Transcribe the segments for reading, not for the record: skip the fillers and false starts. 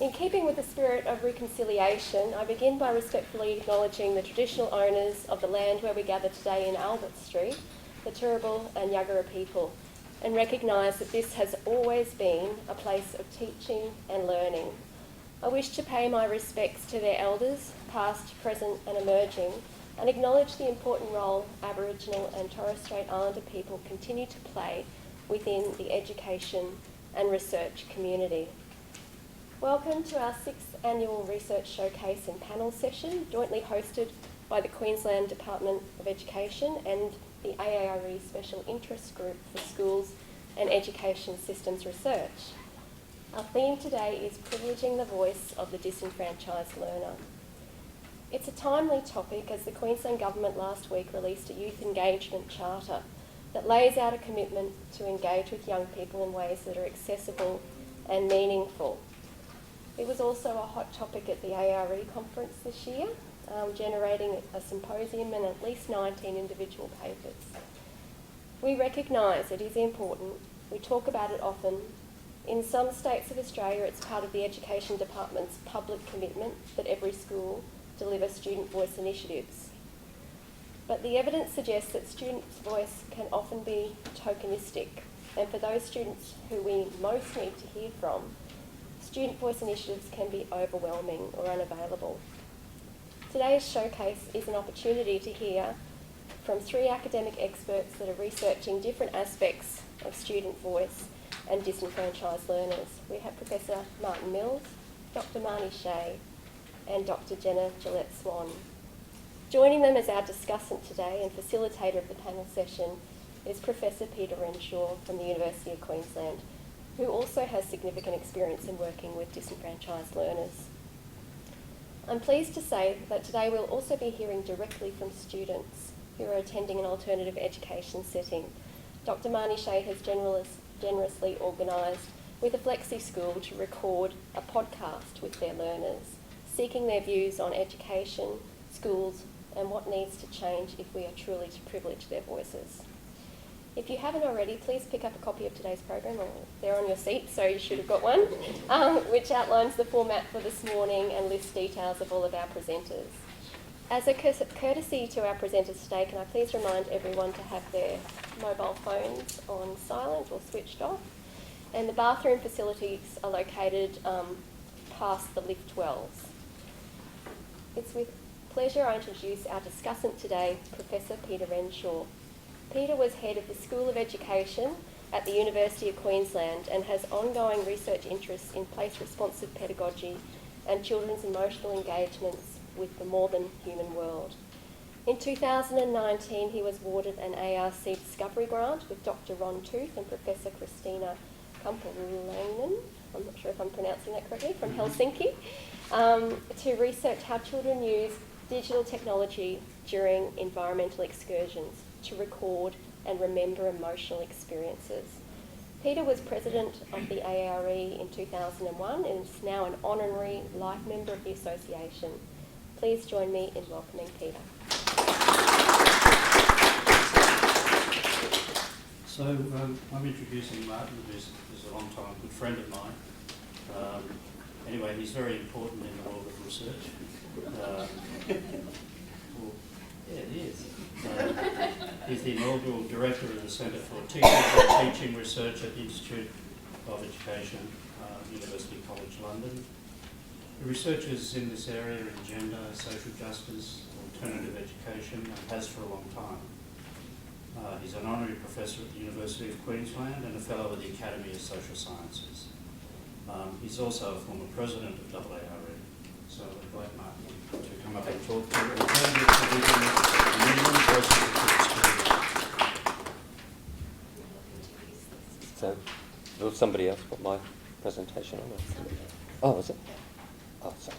In keeping with the spirit of reconciliation, I begin by respectfully acknowledging the traditional owners of the land where we gather today in Albert Street, the Turrbal and Yuggera people, and recognise that this has always been a place of teaching and learning. I wish to pay my respects to their elders, past, present and emerging, and acknowledge the important role Aboriginal and Torres Strait Islander people continue to play within the education and research community. Welcome to our 6th annual Research Showcase and Panel session, jointly hosted by the Queensland Department of Education and the AARE Special Interest Group for Schools and Education Systems Research. Our theme today is privileging the voice of the disenfranchised learner. It's a timely topic as the Queensland Government last week released a youth engagement charter that lays out a commitment to engage with young people in ways that are accessible and meaningful. It was also a hot topic at the AARE conference this year, generating a symposium and at least 19 individual papers. We recognise it is important. We talk about it often. In some states of Australia, it's part of the Education Department's public commitment that every school deliver student voice initiatives. But the evidence suggests that students' voice can often be tokenistic, and for those students who we most need to hear from, student voice initiatives can be overwhelming or unavailable. Today's showcase is an opportunity to hear from 3 academic experts that are researching different aspects of student voice and disenfranchised learners. We have Professor Marnee, Dr. Shay, and Dr. Jenna Gillett-Swan. Joining them as our discussant today and facilitator of the panel session is Professor Peter Renshaw from the University of Queensland, who also has significant experience in working with disenfranchised learners. I'm pleased to say that today we'll also be hearing directly from students who are attending an alternative education setting. Dr. Marnee has generously organised with a flexi school to record a podcast with their learners, seeking their views on education, schools, and what needs to change if we are truly to privilege their voices. If you haven't already, please pick up a copy of today's program, or they're on your seat, so you should have got one, which outlines the format for this morning and lists details of all of our presenters. As a courtesy to our presenters today, can I please remind everyone to have their mobile phones on silent or switched off, and the bathroom facilities are located past the lift wells. It's with pleasure I introduce our discussant today, Professor Peter Renshaw. Peter was head of the School of Education at the University of Queensland and has ongoing research interests in place-responsive pedagogy and children's emotional engagements with the more than human world. In 2019, he was awarded an ARC Discovery Grant with Dr. Ron Tooth and Professor Christina Kumpulainen, I'm not sure if I'm pronouncing that correctly, from Helsinki, to research how children use digital technology during environmental excursions to record and remember emotional experiences. Peter was president of the AARE in 2001 and is now an honorary life member of the association. Please join me in welcoming Peter. So I'm introducing Martin, who's a long-time good friend of mine. Anyway, he's very important in the world of research. Well, yeah, he is. He's the inaugural director of the Centre for Teaching and Teaching Research at the Institute of Education, University College London. He researches in this area in gender, social justice, alternative education, and has for a long time. He's an honorary professor at the University of Queensland and a fellow of the Academy of Social Sciences. He's also a former president of AARE. So I'd like Martin to come up and talk to alternative provision versus So, will somebody else put my presentation on? Oh, is it? Oh, sorry.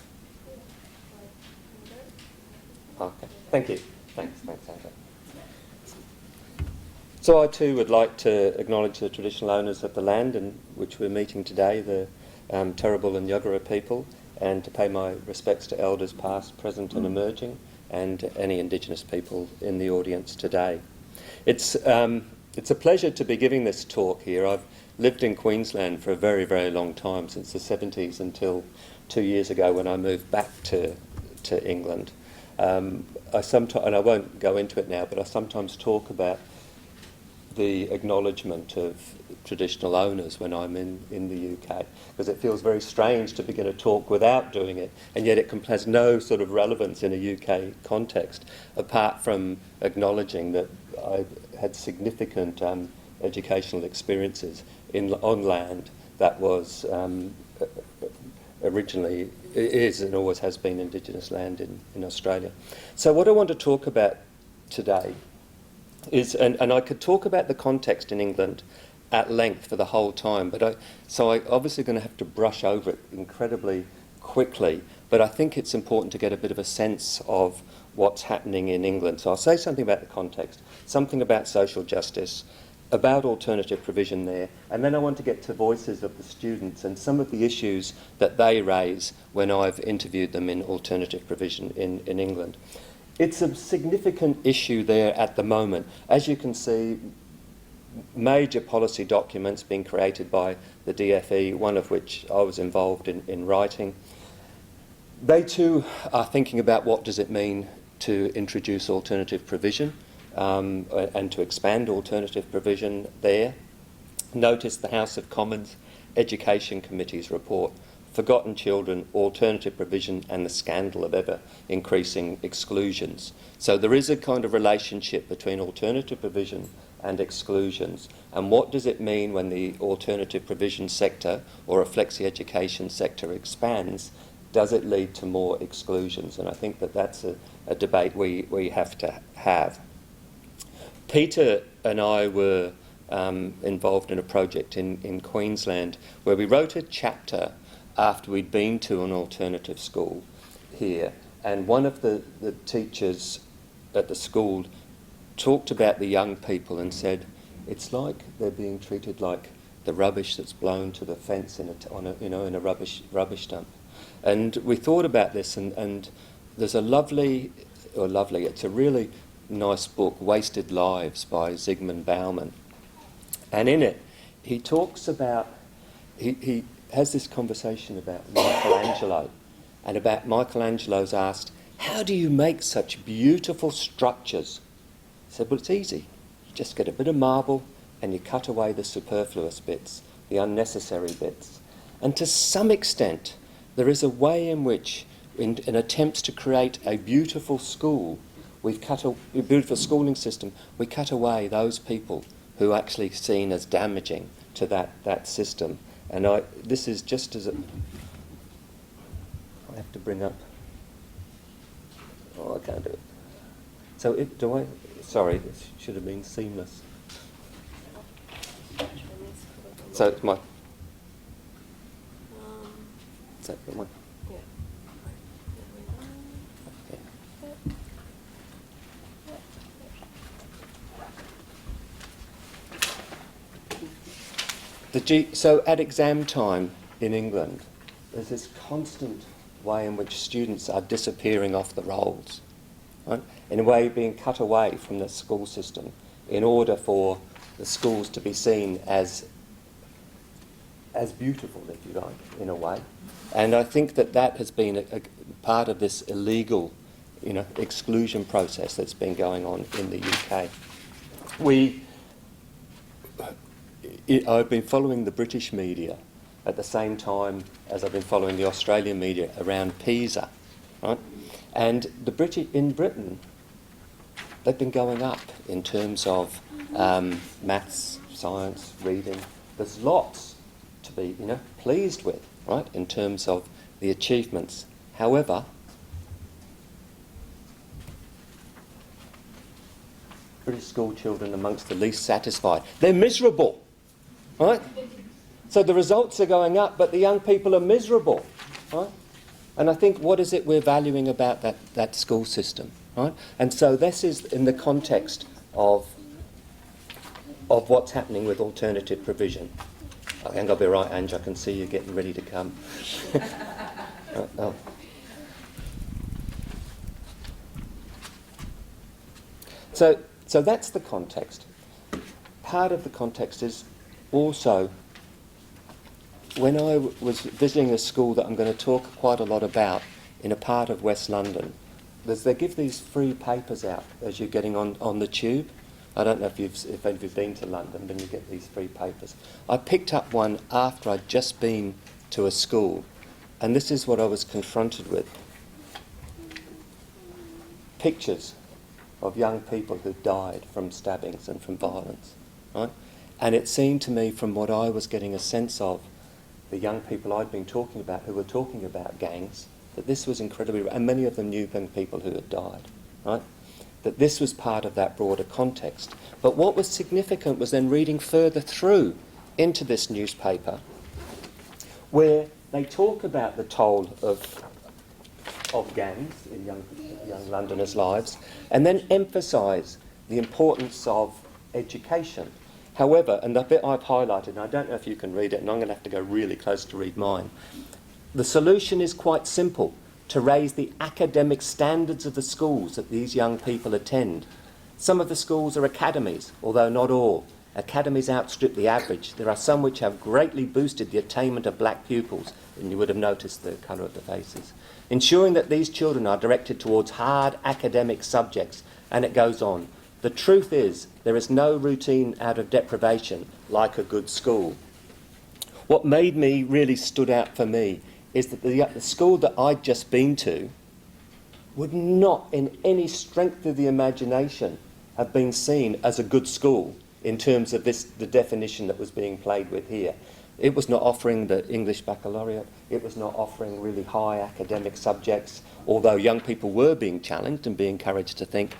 Okay, thank you. Thanks, Andrew. So I too would like to acknowledge the traditional owners of the land in which we're meeting today, the Turrbal and Yuggera people, and to pay my respects to elders past, present and emerging, and any Indigenous people in the audience today. It's a pleasure to be giving this talk here. I've lived in Queensland for a very, very long time, since the 70s until 2 years ago when I moved back to England. I sometimes, and I won't go into it now, but I sometimes talk about the acknowledgement of traditional owners when I'm in the UK, because it feels very strange to begin a talk without doing it, and yet it has no sort of relevance in a UK context, apart from acknowledging that I've had significant educational experiences on land that was originally, is and always has been Indigenous land in Australia. So what I want to talk about today is, and I could talk about the context in England at length for the whole time, but so I'm obviously going to have to brush over it incredibly quickly, but I think it's important to get a bit of a sense of what's happening in England. So I'll say something about the context, something about social justice, about alternative provision there, and then I want to get to voices of the students and some of the issues that they raise when I've interviewed them in alternative provision in England. It's a significant issue there at the moment. As you can see, major policy documents being created by the DFE, one of which I was involved in writing. They too are thinking about what does it mean to introduce alternative provision and to expand alternative provision there. Notice the House of Commons Education Committee's report, Forgotten Children, Alternative Provision and the Scandal of Ever Increasing Exclusions. So there is a kind of relationship between alternative provision and exclusions. And what does it mean when the alternative provision sector or a flexi education sector expands? Does it lead to more exclusions? And I think that that's a debate we have to have. Peter and I were involved in a project in Queensland where we wrote a chapter after we'd been to an alternative school here, and one of the teachers at the school talked about the young people and said it's like they're being treated like the rubbish that's blown to the fence in a rubbish dump. And we thought about this, and there's a it's a really nice book, Wasted Lives by Zygmunt Bauman, and in it he talks about he has this conversation about Michelangelo, and about Michelangelo's asked, how do you make such beautiful structures? He said, well, it's easy. You just get a bit of marble and you cut away the superfluous bits, the unnecessary bits. And to some extent, there is a way in which, in attempts to create a beautiful school, a beautiful schooling system, we cut away those people who are actually seen as damaging to that system. And this is just as I have to bring up. Oh, I can't do it. So sorry, it should have been seamless. So it's my. Is that the one? Yeah. So at exam time in England, there's this constant way in which students are disappearing off the rolls, right? In a way being cut away from the school system in order for the schools to be seen as beautiful, if you like, in a way. And I think that has been a part of this illegal, exclusion process that's been going on in the UK. I've been following the British media at the same time as I've been following the Australian media around PISA, right? And in Britain, they've been going up in terms of maths, science, reading. There's lots to be, pleased with, right, in terms of the achievements. However, British school children amongst the least satisfied. They're miserable, right? So the results are going up, but the young people are miserable, right? And I think, what is it we're valuing about that school system, right? And so this is in the context of what's happening with alternative provision. I think I'll be right, Ange, I can see you getting ready to come. So that's the context. Part of the context is also when I was visiting a school that I'm going to talk quite a lot about in a part of West London, they give these free papers out as you're getting on the tube. I don't know if any of you've been to London, then you get these free papers. I picked up one after I'd just been to a school, and this is what I was confronted with. Pictures of young people who died from stabbings and from violence, right? And it seemed to me, from what I was getting a sense of, the young people I'd been talking about who were talking about gangs, that this was incredibly, and many of them knew young people who had died, right? That this was part of that broader context. But what was significant was then reading further through into this newspaper, where they talk about the toll of gangs in young Londoners' lives, and then emphasise the importance of education. However, and the bit I've highlighted, and I don't know if you can read it, and I'm going to have to go really close to read mine, the solution is quite simple: to raise the academic standards of the schools that these young people attend. Some of the schools are academies, although not all. Academies outstrip the average. There are some which have greatly boosted the attainment of black pupils, and you would have noticed the colour of the faces. Ensuring that these children are directed towards hard academic subjects, and it goes on. The truth is, there is no routine out of deprivation like a good school. What made me really stood out for me is that the school that I'd just been to would not, in any strength of the imagination, have been seen as a good school in terms of the definition that was being played with here. It was not offering the English baccalaureate. It was not offering really high academic subjects, although young people were being challenged and being encouraged to think.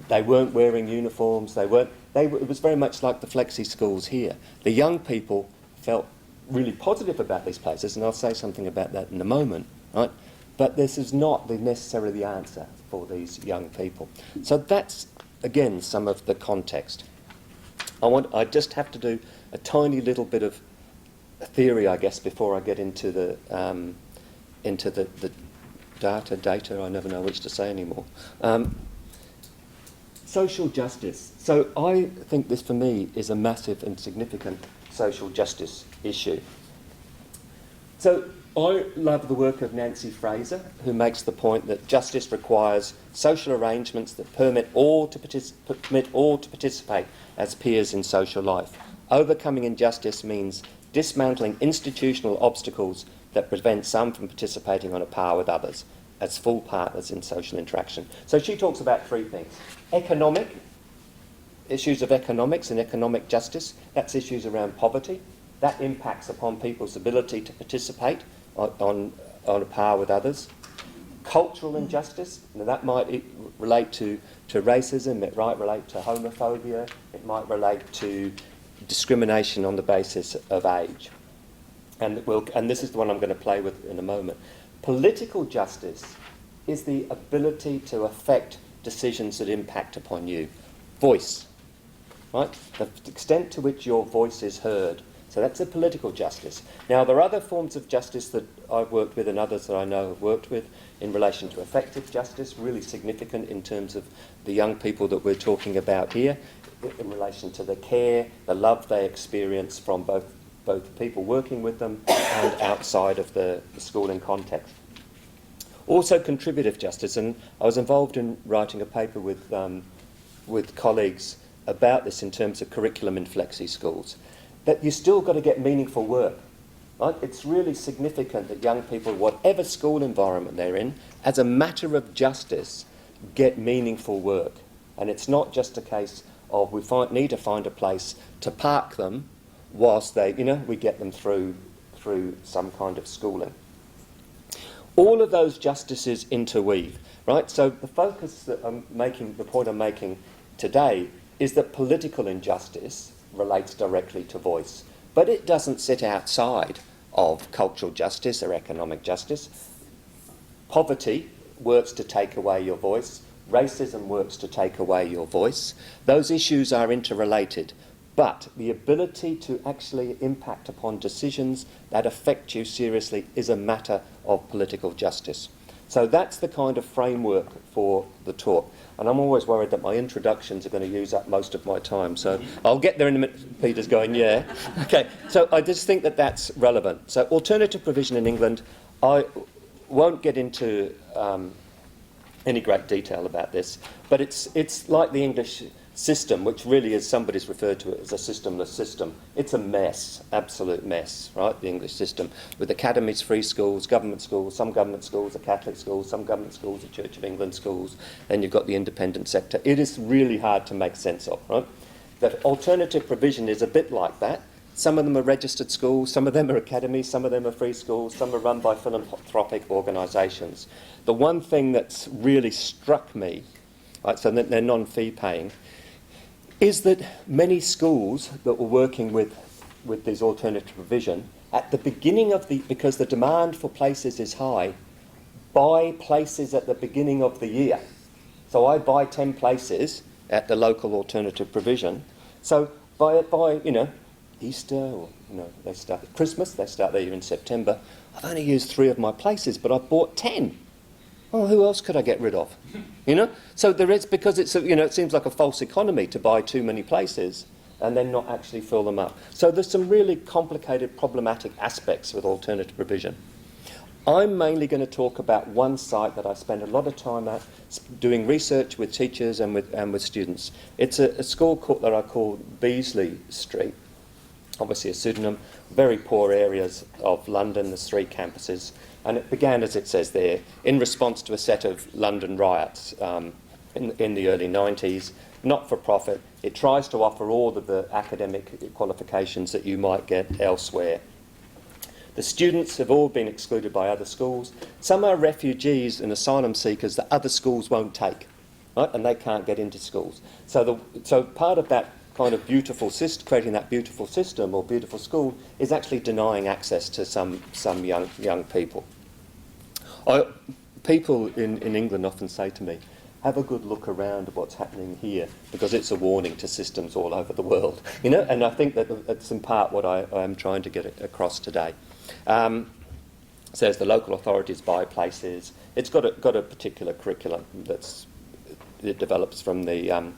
They weren't wearing uniforms. It was very much like the flexi schools here. The young people felt really positive about these places, and I'll say something about that in a moment, right? But this is not necessarily the answer for these young people. So that's, again, some of the context. I just have to do a tiny little bit of theory, I guess, before I get into the data. I never know which to say anymore. Social justice. So I think this, for me, is a massive and significant social justice issue. So I love the work of Nancy Fraser, who makes the point that justice requires social arrangements that permit all to participate as peers in social life. Overcoming injustice means dismantling institutional obstacles that prevent some from participating on a par with others as full partners in social interaction. So she talks about three things. Economic, issues of economics and economic justice. That's issues around poverty. That impacts upon people's ability to participate on a par with others. Cultural injustice, now that might relate to racism, it might relate to homophobia, it might relate to discrimination on the basis of age. And this is the one I'm going to play with in a moment. Political justice is the ability to affect decisions that impact upon you. Voice, right? The extent to which your voice is heard. So that's a political justice. Now, there are other forms of justice that I've worked with and others that I know have worked with in relation to effective justice, really significant in terms of the young people that we're talking about here, in relation to the care, the love they experience from both people working with them and outside of the schooling context. Also contributive justice, and I was involved in writing a paper with colleagues about this in terms of curriculum in flexi schools, that you still got to get meaningful work. Right? It's really significant that young people, whatever school environment they're in, as a matter of justice, get meaningful work. And it's not just a case of we need to find a place to park them whilst we get them through some kind of schooling. All of those justices interweave, right? So the focus that the point I'm making today is that political injustice relates directly to voice, but it doesn't sit outside of cultural justice or economic justice. Poverty works to take away your voice. Racism works to take away your voice. Those issues are interrelated, but the ability to actually impact upon decisions that affect you seriously is a matter of political justice. So that's the kind of framework for the talk. And I'm always worried that my introductions are going to use up most of my time. So I'll get there in a minute. Peter's going, yeah. Okay, so I just think that that's relevant. So alternative provision in England, I won't get into any great detail about this, but it's like the English system, which really is, somebody's referred to it as a systemless system. It's a mess, absolute mess, right, the English system, with academies, free schools, some government schools are Catholic schools, some government schools are Church of England schools, then you've got the independent sector. It is really hard to make sense of, right? That alternative provision is a bit like that. Some of them are registered schools, some of them are academies, some of them are free schools, some are run by philanthropic organisations. The one thing that's really struck me, right, so that they're non-fee paying, is that many schools that were working with these alternative provision, at the beginning of because the demand for places is high, buy places at the beginning of the year. So I buy 10 places at the local alternative provision. So by Easter, or they start at Christmas, they start there in September. I've only used 3 of my places, but I've bought 10. Oh, who else could I get rid of? So there is, because it's it seems like a false economy to buy too many places and then not actually fill them up. So there's some really complicated, problematic aspects with alternative provision. I'm mainly going to talk about one site that I spend a lot of time at, doing research with teachers and with students. It's a school that I call Beasley Street, obviously a pseudonym, very poor areas of London, there's 3 campuses. And it began, as it says there, in response to a set of London riots in the early 90s, not for profit. It tries to offer all of the academic qualifications that you might get elsewhere. The students have all been excluded by other schools. Some are refugees and asylum seekers that other schools won't take, right? And they can't get into schools. So part of that kind of beautiful system, creating that beautiful system or beautiful school, is actually denying access to some young people. People in England often say to me, have a good look around at what's happening here, because it's a warning to systems all over the world. And I think that that's in part what I am trying to get across today. Says the local authorities buy places. It's got a particular curriculum it develops from the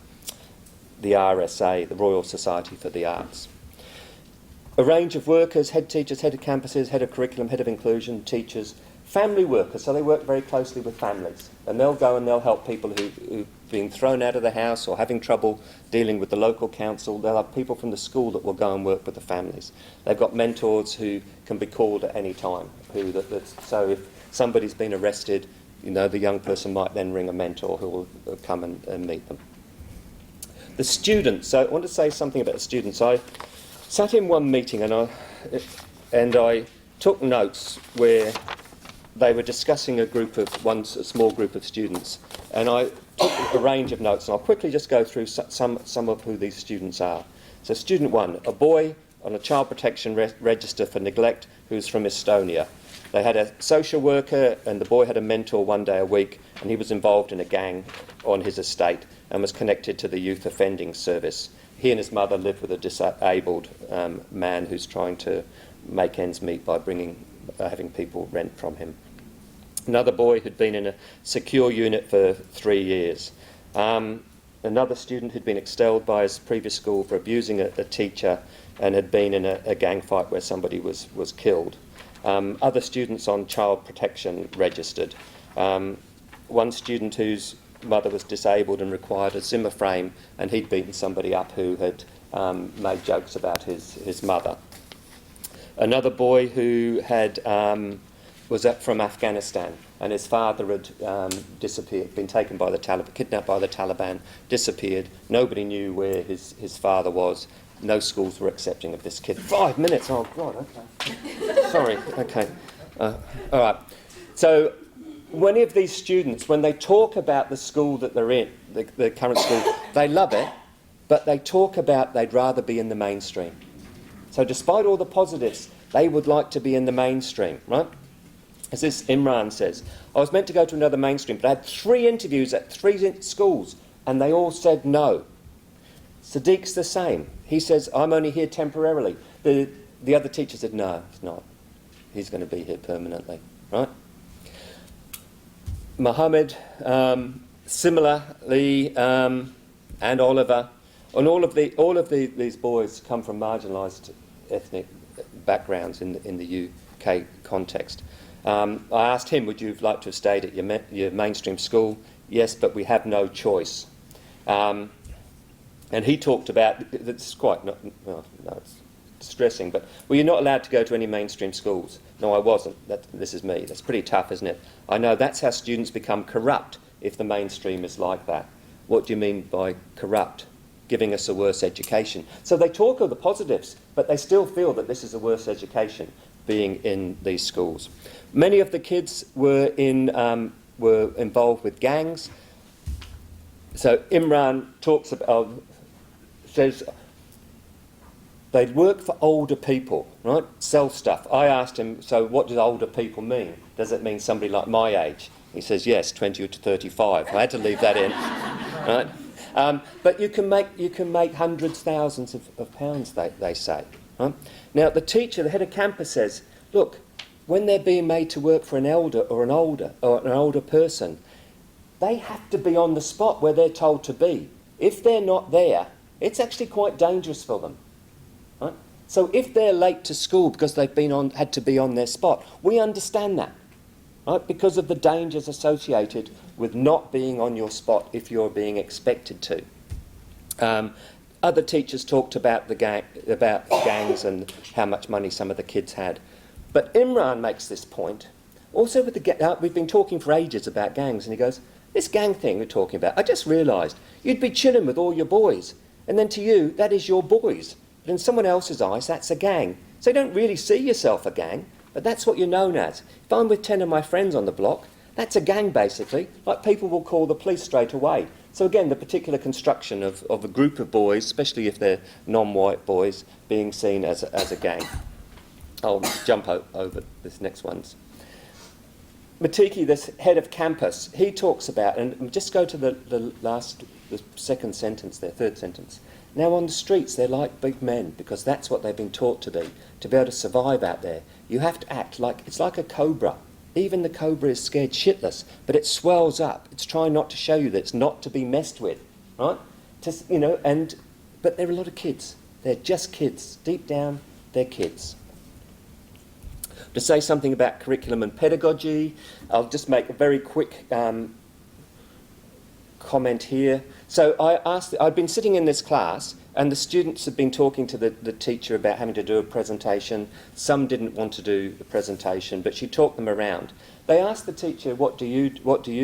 RSA, the Royal Society for the Arts. A range of workers, head teachers, head of campuses, head of curriculum, head of inclusion, teachers, family workers, so they work very closely with families, and they'll go and they'll help people who've been thrown out of the house or having trouble dealing with the local council. They'll have people from the school that will go and work with the families. They've got mentors who can be called at any time. So if somebody's been arrested, the young person might then ring a mentor who will come and meet them. The students, so I want to say something about the students. I sat in one meeting and I took notes where they were discussing a small group of students, and I took a range of notes, and I'll quickly just go through some of who these students are. So student 1, a boy on a child protection register for neglect who's from Estonia. They had a social worker, and the boy had a mentor one day a week, and he was involved in a gang on his estate and was connected to the youth offending service. He and his mother lived with a disabled man who's trying to make ends meet by having people rent from him. Another boy who'd been in a secure unit for 3 years. Another student who'd been expelled by his previous school for abusing a teacher and had been in a gang fight where somebody was killed. Other students on child protection registered. One student whose mother was disabled and required a Zimmer frame, and he'd beaten somebody up who had made jokes about his mother. Another boy who was from Afghanistan, and his father had disappeared, been taken by the Taliban, kidnapped by the Taliban, disappeared. Nobody knew where his father was. No schools were accepting of this kid. 5 minutes, oh God, okay. Sorry, okay. All right. So many of these students, when they talk about the school that they're in, the current school, they love it, but they talk about they'd rather be in the mainstream. So despite all the positives, they would like to be in the mainstream, right? As this Imran says, I was meant to go to another mainstream, but I had 3 interviews at 3 schools, and they all said no. Sadiq's the same. He says, I'm only here temporarily. The other teacher said, no, he's not. He's going to be here permanently, right? Mohammed, similarly, and Oliver, and all of these boys come from marginalised ethnic backgrounds in the UK context. I asked him, would you like to have stayed at your mainstream school? Yes, but we have no choice. And he talked about, it's quite, it's distressing, but, well, you're not allowed to go to any mainstream schools. No, I wasn't. This is me. That's pretty tough, isn't it? I know that's how students become corrupt if the mainstream is like that. What do you mean by corrupt? Giving us a worse education. So they talk of the positives, but they still feel that this is a worse education, being in these schools. Many of the kids were involved with gangs. So Imran talks about, says they'd work for older people, right? Sell stuff. I asked him, so what does older people mean? Does it mean somebody like my age? He says, yes, 20 to 35. I had to leave that in, right? But you can make hundreds, thousands of pounds, they say. Right? Now, the teacher, the head of campus says, look, when they're being made to work for an elder or an older person, they have to be on the spot where they're told to be. If they're not there, it's actually quite dangerous for them. Right? So if they're late to school because they've had to be on their spot, we understand that, right? Because of the dangers associated with not being on your spot if you're being expected to. Other teachers talked about about gangs and how much money some of the kids had. But Imran makes this point. Also, we've been talking for ages about gangs, and he goes, this gang thing we're talking about, I just realised you'd be chilling with all your boys, and then to you, that is your boys. But in someone else's eyes, that's a gang. So you don't really see yourself a gang, but that's what you're known as. If I'm with 10 of my friends on the block, that's a gang, basically. Like, people will call the police straight away. So again, the particular construction of a group of boys, especially if they're non-white boys, being seen as a gang. I'll jump over this next one's. Matiki, this head of campus, he talks about, and just go to the second sentence there, third sentence. Now on the streets, they're like big men because that's what they've been taught to be able to survive out there. You have to act like, it's like a cobra. Even the cobra is scared shitless, but it swells up. It's trying not to show you that it's not to be messed with, right? Just, but there are a lot of kids. They're just kids. Deep down, they're kids. To say something about curriculum and pedagogy, I'll just make a very quick comment here. So I'd been sitting in this class, and the students had been talking to the teacher about having to do a presentation. Some didn't want to do the presentation, but she talked them around. They asked the teacher, what do you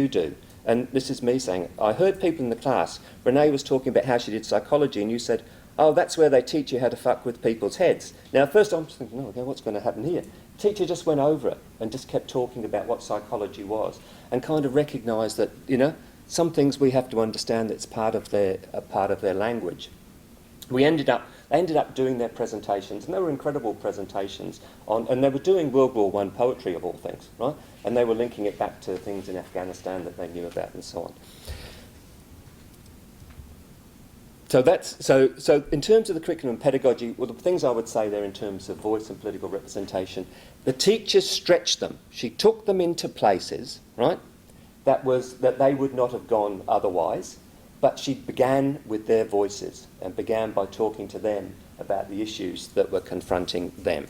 do? And this is me saying, I heard people in the class, Renee was talking about how she did psychology, and you said, oh, that's where they teach you how to fuck with people's heads. Now, at first I'm just thinking, oh, okay, what's going to happen here? The teacher just went over it and just kept talking about what psychology was and kind of recognised that, some things we have to understand that's part of their language. They ended up doing their presentations, and they were incredible presentations and they were doing World War I poetry of all things, right? And they were linking it back to things in Afghanistan that they knew about and so on. So in terms of the curriculum and pedagogy, well, the things I would say there in terms of voice and political representation, the teachers stretched them. She took them into places, right, that they would not have gone otherwise, but she began with their voices and began by talking to them about the issues that were confronting them.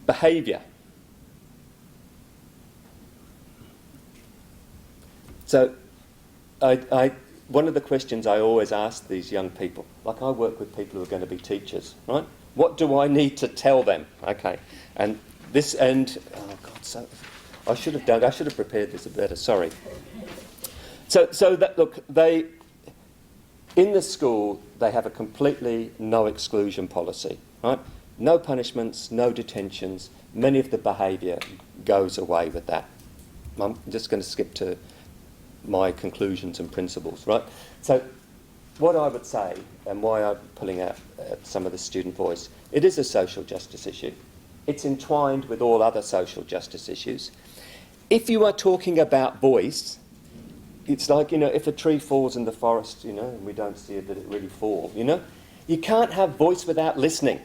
Behaviour. So one of the questions I always ask these young people, like I work with people who are going to be teachers, right? What do I need to tell them? Okay, and oh God, so I should have prepared this a better. Sorry. So that look, in the school they have a completely no exclusion policy, right? No punishments, no detentions. Many of the behaviour goes away with that. I'm just going to skip to my conclusions and principles, right? So what I would say, and why I'm pulling out some of the student voice, it is a social justice issue. It's entwined with all other social justice issues. If you are talking about voice, it's like, if a tree falls in the forest, and we don't see it, that it really fall, You can't have voice without listening,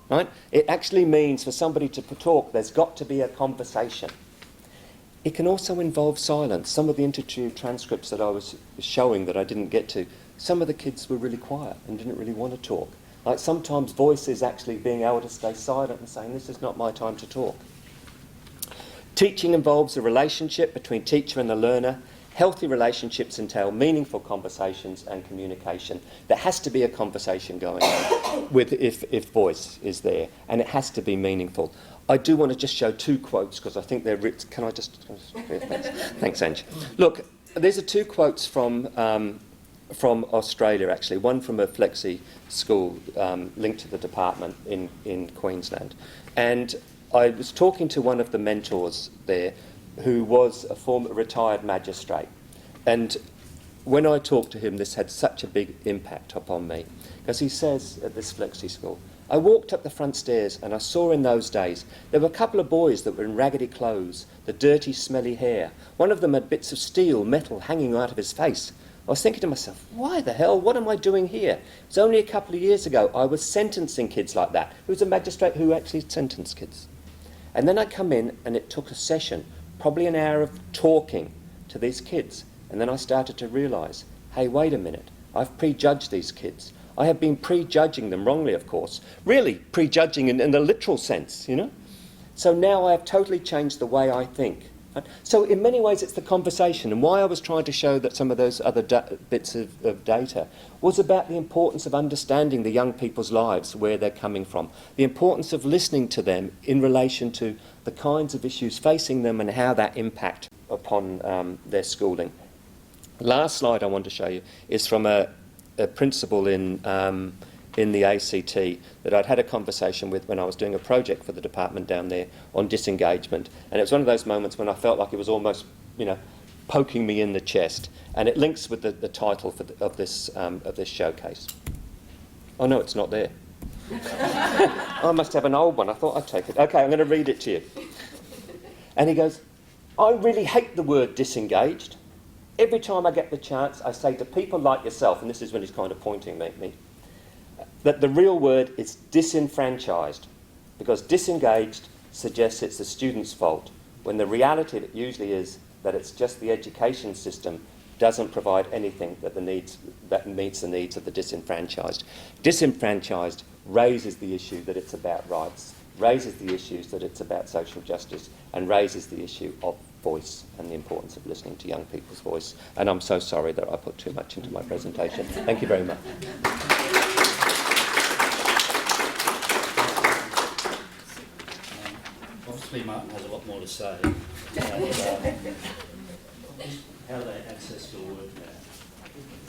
right? It actually means for somebody to talk, there's got to be a conversation. it can also involve silence. Some of the interview transcripts that I was showing that I didn't get to, some of the kids were really quiet and didn't really want to talk. Like sometimes voice is actually being able to stay silent and saying, this is not my time to talk. Teaching involves a relationship between teacher and the learner. Healthy relationships entail meaningful conversations and communication. There has to be a conversation going on with if voice is there, and it has to be meaningful. I do want to just show 2 quotes because I think they're rich. Can I just... Thanks, Ange. Look, these are 2 quotes from Australia, actually. One from a flexi school linked to the department in Queensland. And I was talking to one of the mentors there who was a former retired magistrate. And when I talked to him, this had such a big impact upon me. Because he says at this flexi school, I walked up the front stairs and I saw in those days there were a couple of boys that were in raggedy clothes, the dirty, smelly hair. One of them had bits of steel, metal hanging out of his face. I was thinking to myself, why the hell, what am I doing here? It was only a couple of years ago I was sentencing kids like that. He was a magistrate who actually sentenced kids. And then I come in and it took a session, probably an hour of talking to these kids. And then I started to realise, hey, wait a minute, I've prejudged these kids. I have been prejudging them wrongly, of course. Really prejudging in the literal sense, you know. So now I have totally changed the way I think. So in many ways it's the conversation, and why I was trying to show that some of those other bits of data was about the importance of understanding the young people's lives, where they're coming from, the importance of listening to them in relation to the kinds of issues facing them and how that impact upon their schooling. Last slide I want to show you is from a principal in the ACT that I'd had a conversation with when I was doing a project for the department down there on disengagement. And it was one of those moments when I felt like it was almost, you know, poking me in the chest. And it links with the title of this showcase. Oh no, it's not there. I must have an old one. I thought I'd take it. Okay, I'm going to read it to you. And he goes, I really hate the word disengaged. Every time I get the chance, I say to people like yourself, and this is when he's kind of pointing at me, that the real word is disenfranchised, because disengaged suggests it's the student's fault, when the reality that usually is that it's just the education system doesn't provide anything that meets the needs of the disenfranchised. Disenfranchised raises the issue that it's about rights, raises the issues that it's about social justice, and raises the issue of voice and the importance of listening to young people's voice. And I'm so sorry that I put too much into my presentation. Thank you very much. Obviously Martin has a lot more to say. How do they access your work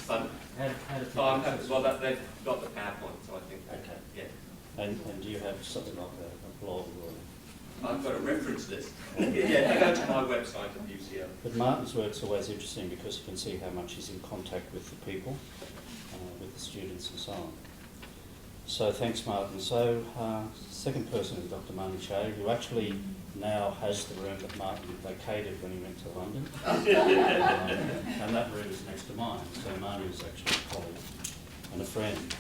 now? How do people Well, they've got the PowerPoint, so I think. Okay. Yeah. And do you have something like a blog or... I've got a reference list. Yeah, go to my website at UCL. But Martin's work's always interesting because you can see how much he's in contact with the people, with the students and so on. So thanks, Martin. So second person is Dr. Shay, who actually now has the room that Martin vacated when he went to London. And that room is next to mine. So Marnie is actually a colleague and a friend.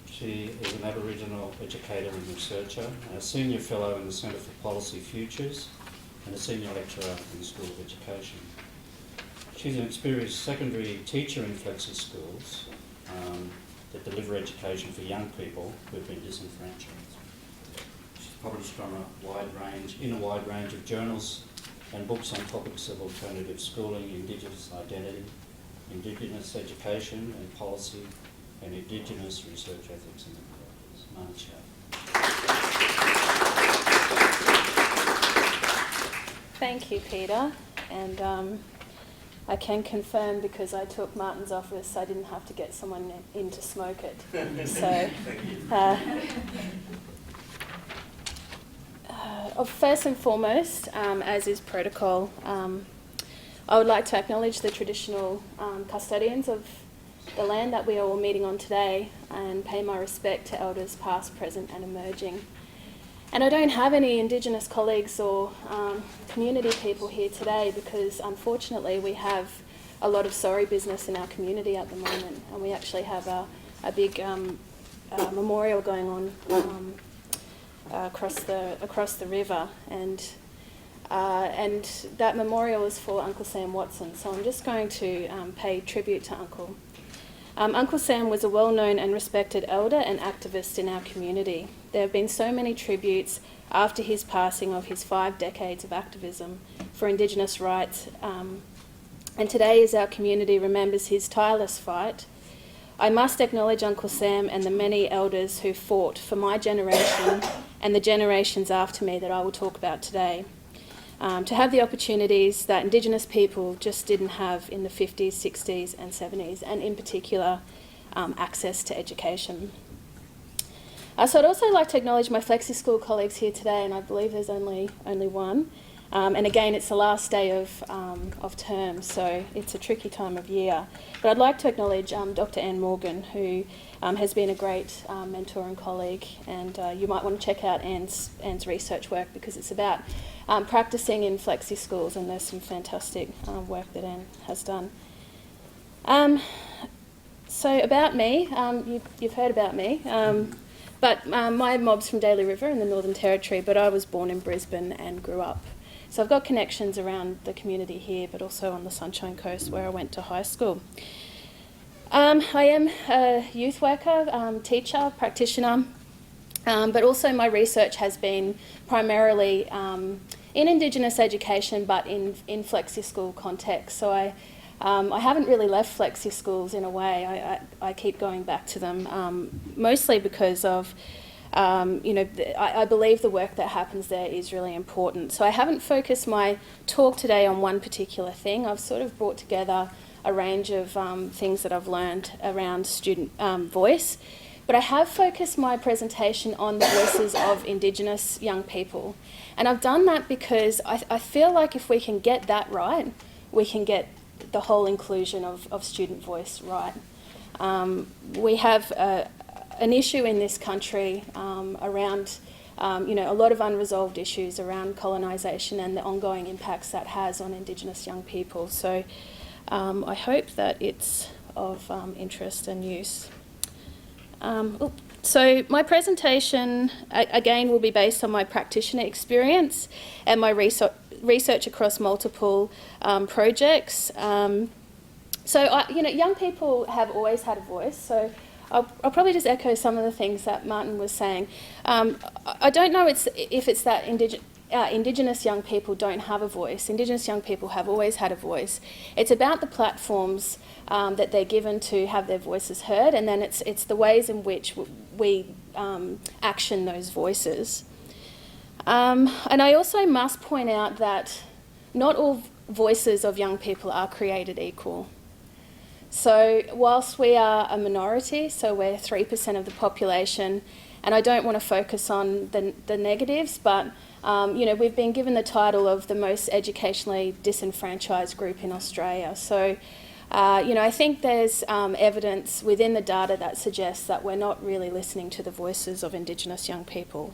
She is an Aboriginal educator and researcher, a senior fellow in the Centre for Policy Futures, and a senior lecturer in the School of Education. She's an experienced secondary teacher in flexi schools that deliver education for young people who have been disenfranchised. She's published on a wide range of journals and books on topics of alternative schooling, Indigenous identity, Indigenous education and policy, and Indigenous research ethics and practice. Thank you, Peter. And I can confirm, because I took Martin's office, I didn't have to get someone in to smoke it. So, first and foremost, as is protocol, I would like to acknowledge the traditional custodians of the land that we are all meeting on today and pay my respect to elders past, present and emerging. And I don't have any Indigenous colleagues or community people here today because unfortunately we have a lot of sorry business in our community at the moment, and we actually have a big memorial going on across the river. And and that memorial is for Uncle Sam Watson. So I'm just going to pay tribute to Uncle. Uncle Sam was a well-known and respected elder and activist in our community. There have been so many tributes after his passing of his 5 decades of activism for Indigenous rights, and today, as our community remembers his tireless fight, I must acknowledge Uncle Sam and the many elders who fought for my generation and the generations after me that I will talk about today, to have the opportunities that Indigenous people just didn't have in the 50s, 60s and 70s, and in particular, access to education. So I'd also like to acknowledge my Flexi School colleagues here today, and I believe there's only one. And again, it's the last day of term, so it's a tricky time of year. But I'd like to acknowledge Dr. Anne Morgan, who has been a great mentor and colleague, and you might want to check out Anne's research work because it's about practicing in Flexi schools, and there's some fantastic work that Anne has done. So about me, you've heard about me, but my mob's from Daly River in the Northern Territory, but I was born in Brisbane and grew up. So I've got connections around the community here, but also on the Sunshine Coast where I went to high school. I am a youth worker, teacher, practitioner, but also my research has been primarily in Indigenous education, but in Flexi school context. So I haven't really left Flexi schools in a way. I keep going back to them, mostly because of I believe the work that happens there is really important. So I haven't focused my talk today on one particular thing. I've sort of brought together a range of things that I've learned around student voice. But I have focused my presentation on the voices of Indigenous young people. And I've done that because I feel like if we can get that right, we can get the whole inclusion of student voice right. We have an issue in this country around, a lot of unresolved issues around colonisation and the ongoing impacts that has on Indigenous young people. So I hope that it's of interest and use. So my presentation, again, will be based on my practitioner experience and my research across multiple projects. Young people have always had a voice, so I'll probably just echo some of the things that Martin was saying. I don't know if it's that Indigenous young people don't have a voice. Indigenous young people have always had a voice. It's about the platforms that they're given to have their voices heard, and then it's the ways in which we action those voices. And I also must point out that not all voices of young people are created equal. So whilst we are a minority, so we're 3% of the population, and I don't want to focus on the negatives, but we've been given the title of the most educationally disenfranchised group in Australia. So I think there's evidence within the data that suggests that we're not really listening to the voices of Indigenous young people.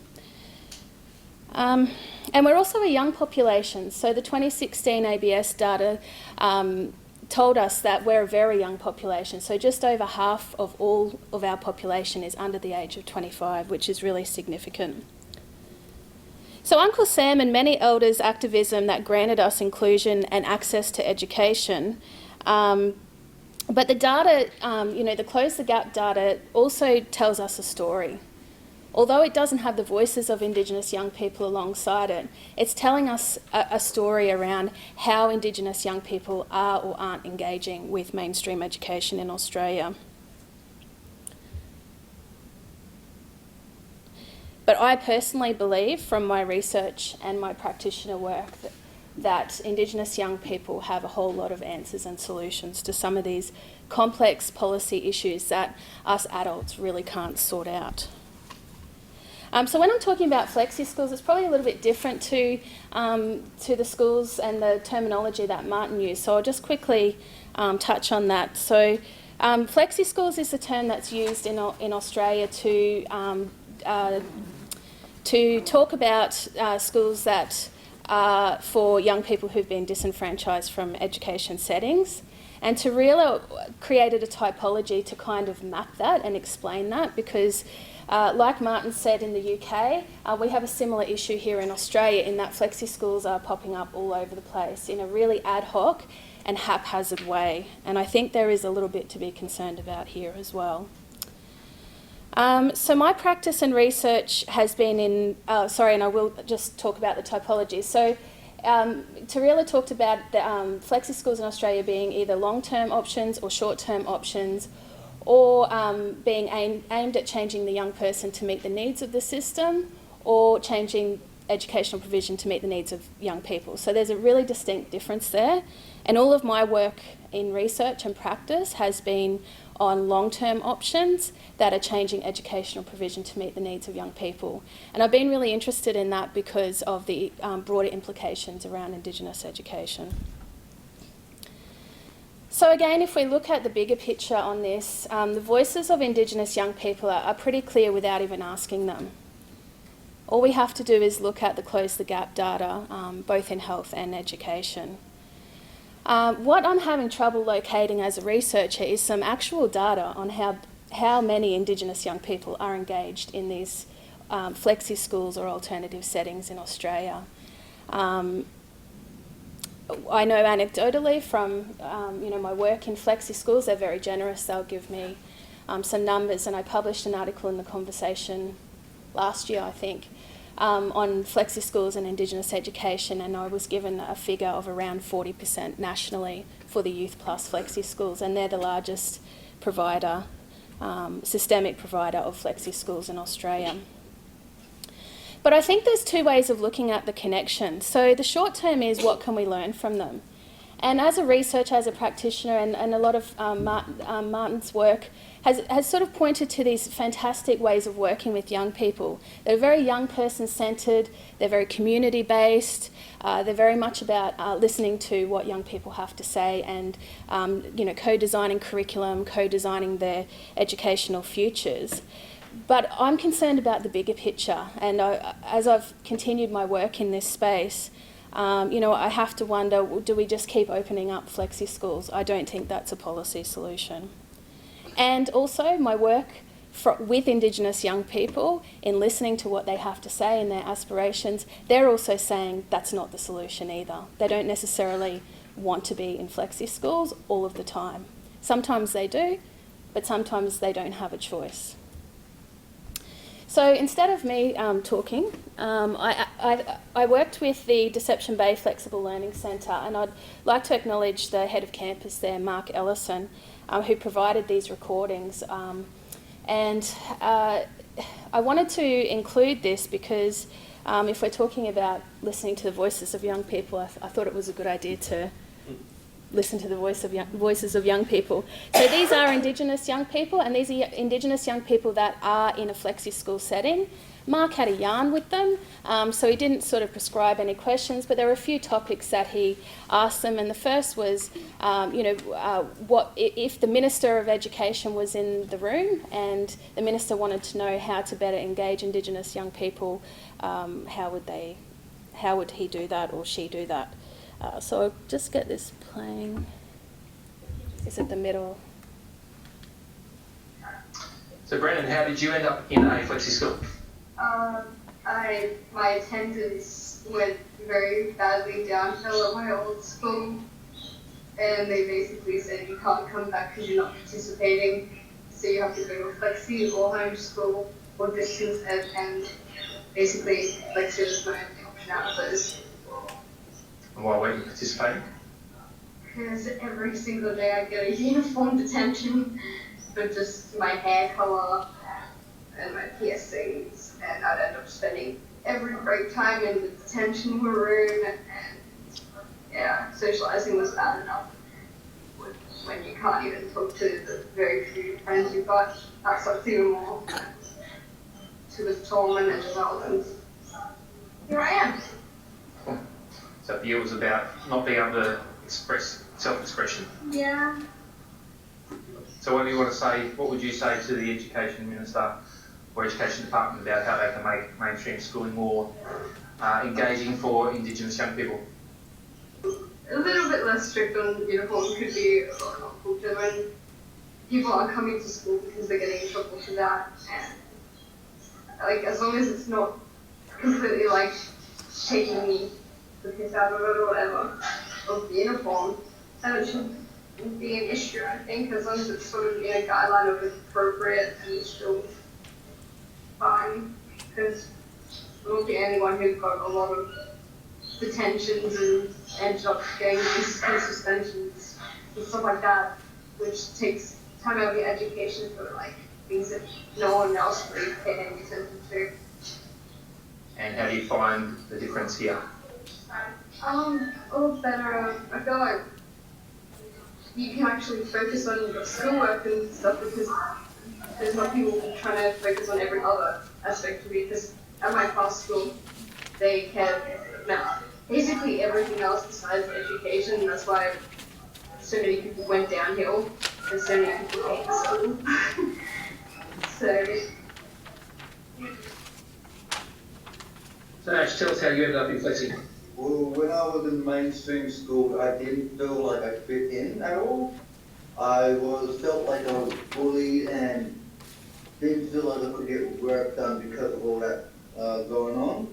And we're also a young population, so the 2016 ABS data told us that we're a very young population, so just over half of all of our population is under the age of 25, which is really significant. So Uncle Sam and many elders' activism that granted us inclusion and access to education, but the data, the Close the Gap data also tells us a story. Although it doesn't have the voices of Indigenous young people alongside it, it's telling us a story around how Indigenous young people are or aren't engaging with mainstream education in Australia. But I personally believe from my research and my practitioner work that Indigenous young people have a whole lot of answers and solutions to some of these complex policy issues that us adults really can't sort out. So when I'm talking about flexi schools, it's probably a little bit different to the schools and the terminology that Martin used. So I'll just quickly touch on that. So flexi schools is the term that's used in Australia to talk about schools that are for young people who've been disenfranchised from education settings, and to really created a typology to kind of map that and explain that, because Like Martin said, in the UK, we have a similar issue here in Australia in that flexi schools are popping up all over the place in a really ad hoc and haphazard way. And I think there is a little bit to be concerned about here as well. So my practice and research has been in, and I will just talk about the typology. So Tarila talked about the flexi schools in Australia being either long-term options or short-term options, or being aimed at changing the young person to meet the needs of the system, or changing educational provision to meet the needs of young people. So there's a really distinct difference there. And all of my work in research and practice has been on long-term options that are changing educational provision to meet the needs of young people. And I've been really interested in that because of the broader implications around Indigenous education. So again, if we look at the bigger picture on this, the voices of Indigenous young people are pretty clear without even asking them. All we have to do is look at the Close the Gap data, both in health and education. What I'm having trouble locating as a researcher is some actual data on how many Indigenous young people are engaged in these flexi schools or alternative settings in Australia. I know anecdotally from my work in flexi schools, they're very generous. They'll give me some numbers, and I published an article in The Conversation last year, I think, on flexi schools and Indigenous education, and I was given a figure of around 40% nationally for the Youth Plus flexi schools, and they're the largest provider, systemic provider of flexi schools in Australia. But I think there's two ways of looking at the connection. So the short term is, what can we learn from them? And as a researcher, as a practitioner, and a lot of Martin's work has sort of pointed to these fantastic ways of working with young people. They're very young person-centred, they're very community-based, they're very much about listening to what young people have to say and co-designing curriculum, co-designing their educational futures. But I'm concerned about the bigger picture, and as I've continued my work in this space, I have to wonder, do we just keep opening up flexi schools? I don't think that's a policy solution. And also my work with Indigenous young people in listening to what they have to say and their aspirations, they're also saying that's not the solution either. They don't necessarily want to be in flexi schools all of the time. Sometimes they do, but sometimes they don't have a choice. So instead of me talking, I worked with the Deception Bay Flexible Learning Centre, and I'd like to acknowledge the head of campus there, Mark Ellison, who provided these recordings. I wanted to include this because if we're talking about listening to the voices of young people, I thought it was a good idea to listen to the voices of young people. So these are Indigenous young people, and these are Indigenous young people that are in a flexi school setting. Mark had a yarn with them, so he didn't sort of prescribe any questions, but there were a few topics that he asked them, and the first was, what if the Minister of Education was in the room and the Minister wanted to know how to better engage Indigenous young people, how would he do that or she do that? So I'll just get this playing. Is it the middle? So Brandon, how did you end up in a flexi school? My attendance went very badly downhill at my old school, and they basically said you can't come back because you're not participating, so you have to go to flexi or homeschool or distance ed, and basically flexi was my only option out of those. And why weren't you participating? Because every single day I get a uniform detention for just my hair colour and my piercings, and I'd end up spending every break time in the detention room, and yeah, socialising was bad enough when you can't even talk to the very few friends you've got. That sucks even more to the torment and development. Here I am. So for you it was about not being able to express self-expression. Yeah. So what do you want to say, what would you say to the Education Minister or Education Department about how they can make mainstream schooling more engaging for Indigenous young people? A little bit less strict on uniform could be a lot helpful to when people are coming to school because they're getting in trouble for that, and like, as long as it's not completely, like, taking me the piss out of it or whatever, of the uniform, then it shouldn't be an issue, I think, as long as it's sort of in a guideline of appropriate and it's still fine, because I'm not the only one who got a lot of detentions and ended up getting suspensions and stuff like that, which takes time out of your education for, like, things that no one else really paid any attention to. And how do you find the difference here? A little better. I feel like you can actually focus on your schoolwork and stuff because there's not people trying to focus on every other aspect of it. Because at my past school, they had basically everything else besides education, and that's why so many people went downhill and so many people hate the school. So Ash, tell us how you ended up in Flexi. Well, when I was in mainstream school, I didn't feel like I fit in at all. Felt like I was bullied and didn't feel like I could get work done because of all that going on.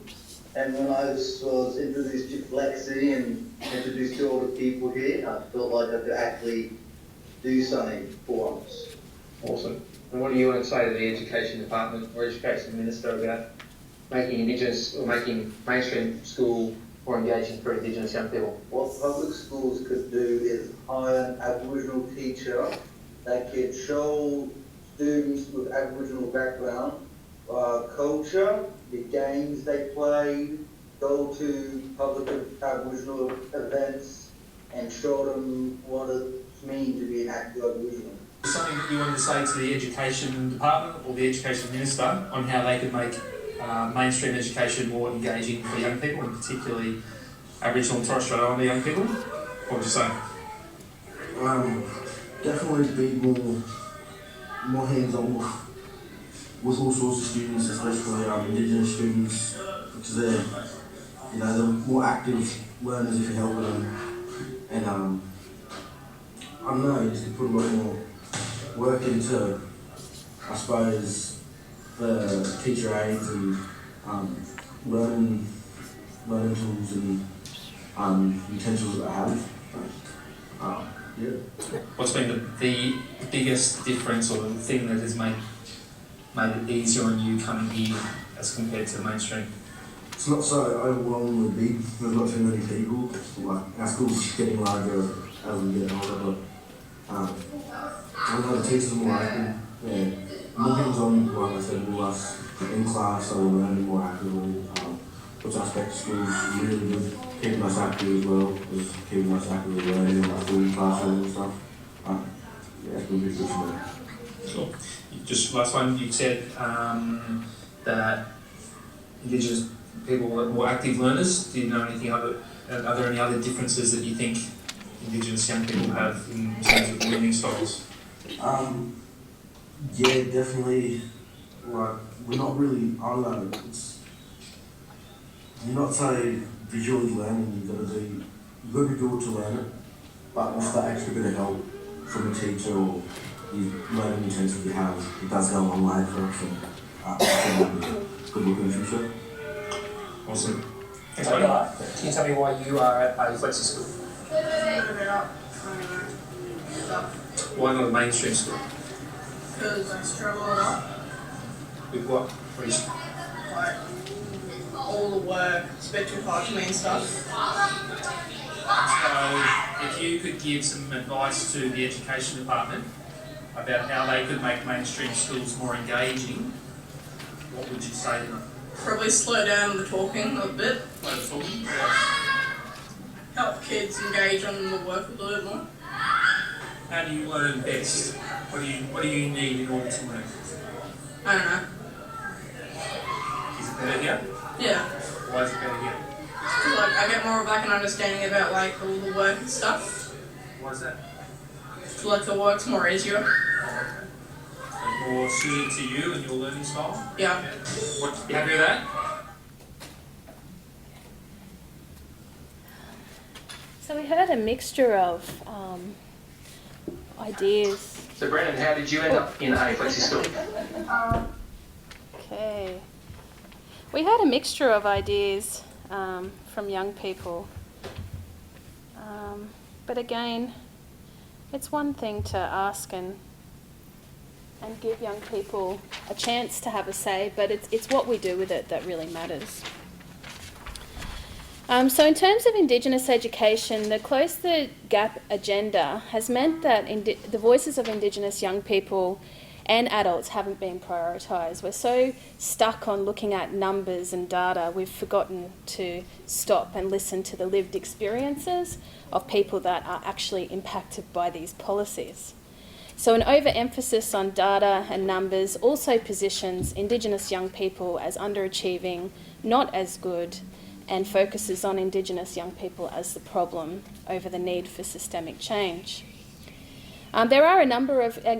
And when I was introduced to Flexi and introduced to all the people here, I felt like I could actually do something for once. Awesome. And what do you want to say to the Education Department or Education Minister about making Indigenous or making mainstream school more engaging for Indigenous young people? What public schools could do is hire an Aboriginal teacher that could show students with Aboriginal background culture, the games they played, go to public Aboriginal events and show them what it means to be an active Aboriginal. Something that you wanted to say to the Education Department or the Education Minister on how they could make mainstream education more engaging for young people, and particularly Aboriginal and Torres Strait Islander young people? What would you say? Definitely be more hands-on with all sorts of students, especially Indigenous students, because they're more active learners if you help them. And I don't know, you just put a lot more work into, I suppose, the teacher aids and learning tools and utensils that I have. Yeah. What's been the biggest difference, or the thing that has made it easier on you coming here as compared to mainstream? It's not so overwhelmingly big. There's not too many people. Like, our school's getting larger as we get older, but I know the teachers are more open. Yeah. More hands-on, like I said, with us in class, so we're learning more actively. Which aspect of school is really good, keeping us active as well, is keeping us actively learning in our school classroom and stuff. Yeah, it's been good for me. Sure. Just last one, you said that Indigenous people are more active learners. Do you know anything other? Are there any other differences that you think Indigenous young people have in terms of learning styles? Yeah, definitely. Like, we're not really, I don't know, you're not so visually learning, you've got to be good to learn it, but with that extra bit of help from a teacher or you learning utensils you have, it does go a long way for us and good look in the future. Awesome. Thanks, buddy. Can you tell me why you are at a Flexi school? Why not a mainstream school? Because I struggle a lot. With what reason? Like, all the work, it's a bit too hard for me and stuff. So, if you could give some advice to the Education Department about how they could make mainstream schools more engaging, what would you say to them? Probably slow down the talking a bit. Slow the talking? Help kids engage on the work a little bit more. How do you learn best? What do you need in order to learn? I don't know. Is it better here? Yeah. Why is it better here? Because like, I get more of like an understanding about like all the work and stuff. Why is that? So like the work's more easier. And more suited to you and your learning style? Yeah. What, you happy with that? So we heard a mixture of ideas. So Brennan, how did you end up in a Flexi school? Okay. We had a mixture of ideas from young people. But again, it's one thing to ask and give young people a chance to have a say, but it's what we do with it that really matters. So in terms of Indigenous education, the Close the Gap agenda has meant that the voices of Indigenous young people and adults haven't been prioritised. We're so stuck on looking at numbers and data, we've forgotten to stop and listen to the lived experiences of people that are actually impacted by these policies. So an overemphasis on data and numbers also positions Indigenous young people as underachieving, not as good, and focuses on Indigenous young people as the problem over the need for systemic change. There are an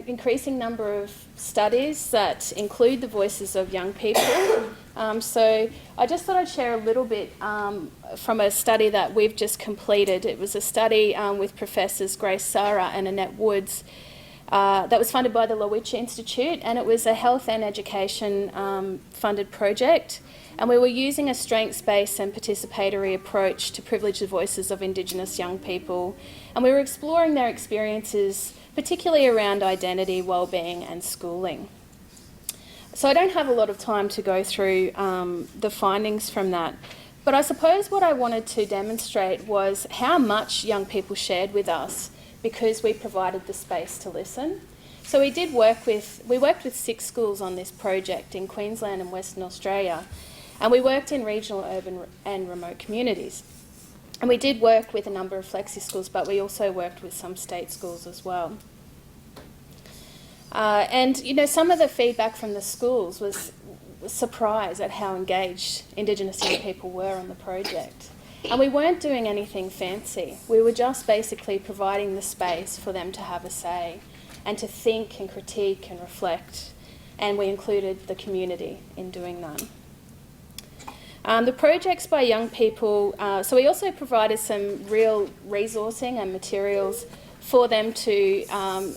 increasing number of studies that include the voices of young people. So I just thought I'd share a little bit from a study that we've just completed. It was a study with Professors Grace Sarah and Annette Woods that was funded by the Lowitja Institute, and it was a health and education funded project. And we were using a strengths-based and participatory approach to privilege the voices of Indigenous young people. And we were exploring their experiences, particularly around identity, wellbeing and schooling. So I don't have a lot of time to go through the findings from that. But I suppose what I wanted to demonstrate was how much young people shared with us because we provided the space to listen. So we worked with 6 schools on this project in Queensland and Western Australia. And we worked in regional, urban and remote communities. And we did work with a number of flexi schools, but we also worked with some state schools as well. And, you know, some of the feedback from the schools was surprise at how engaged Indigenous young people were on the project. And we weren't doing anything fancy. We were just basically providing the space for them to have a say and to think and critique and reflect. And we included the community in doing that. The projects by young people, so we also provided some real resourcing and materials for them to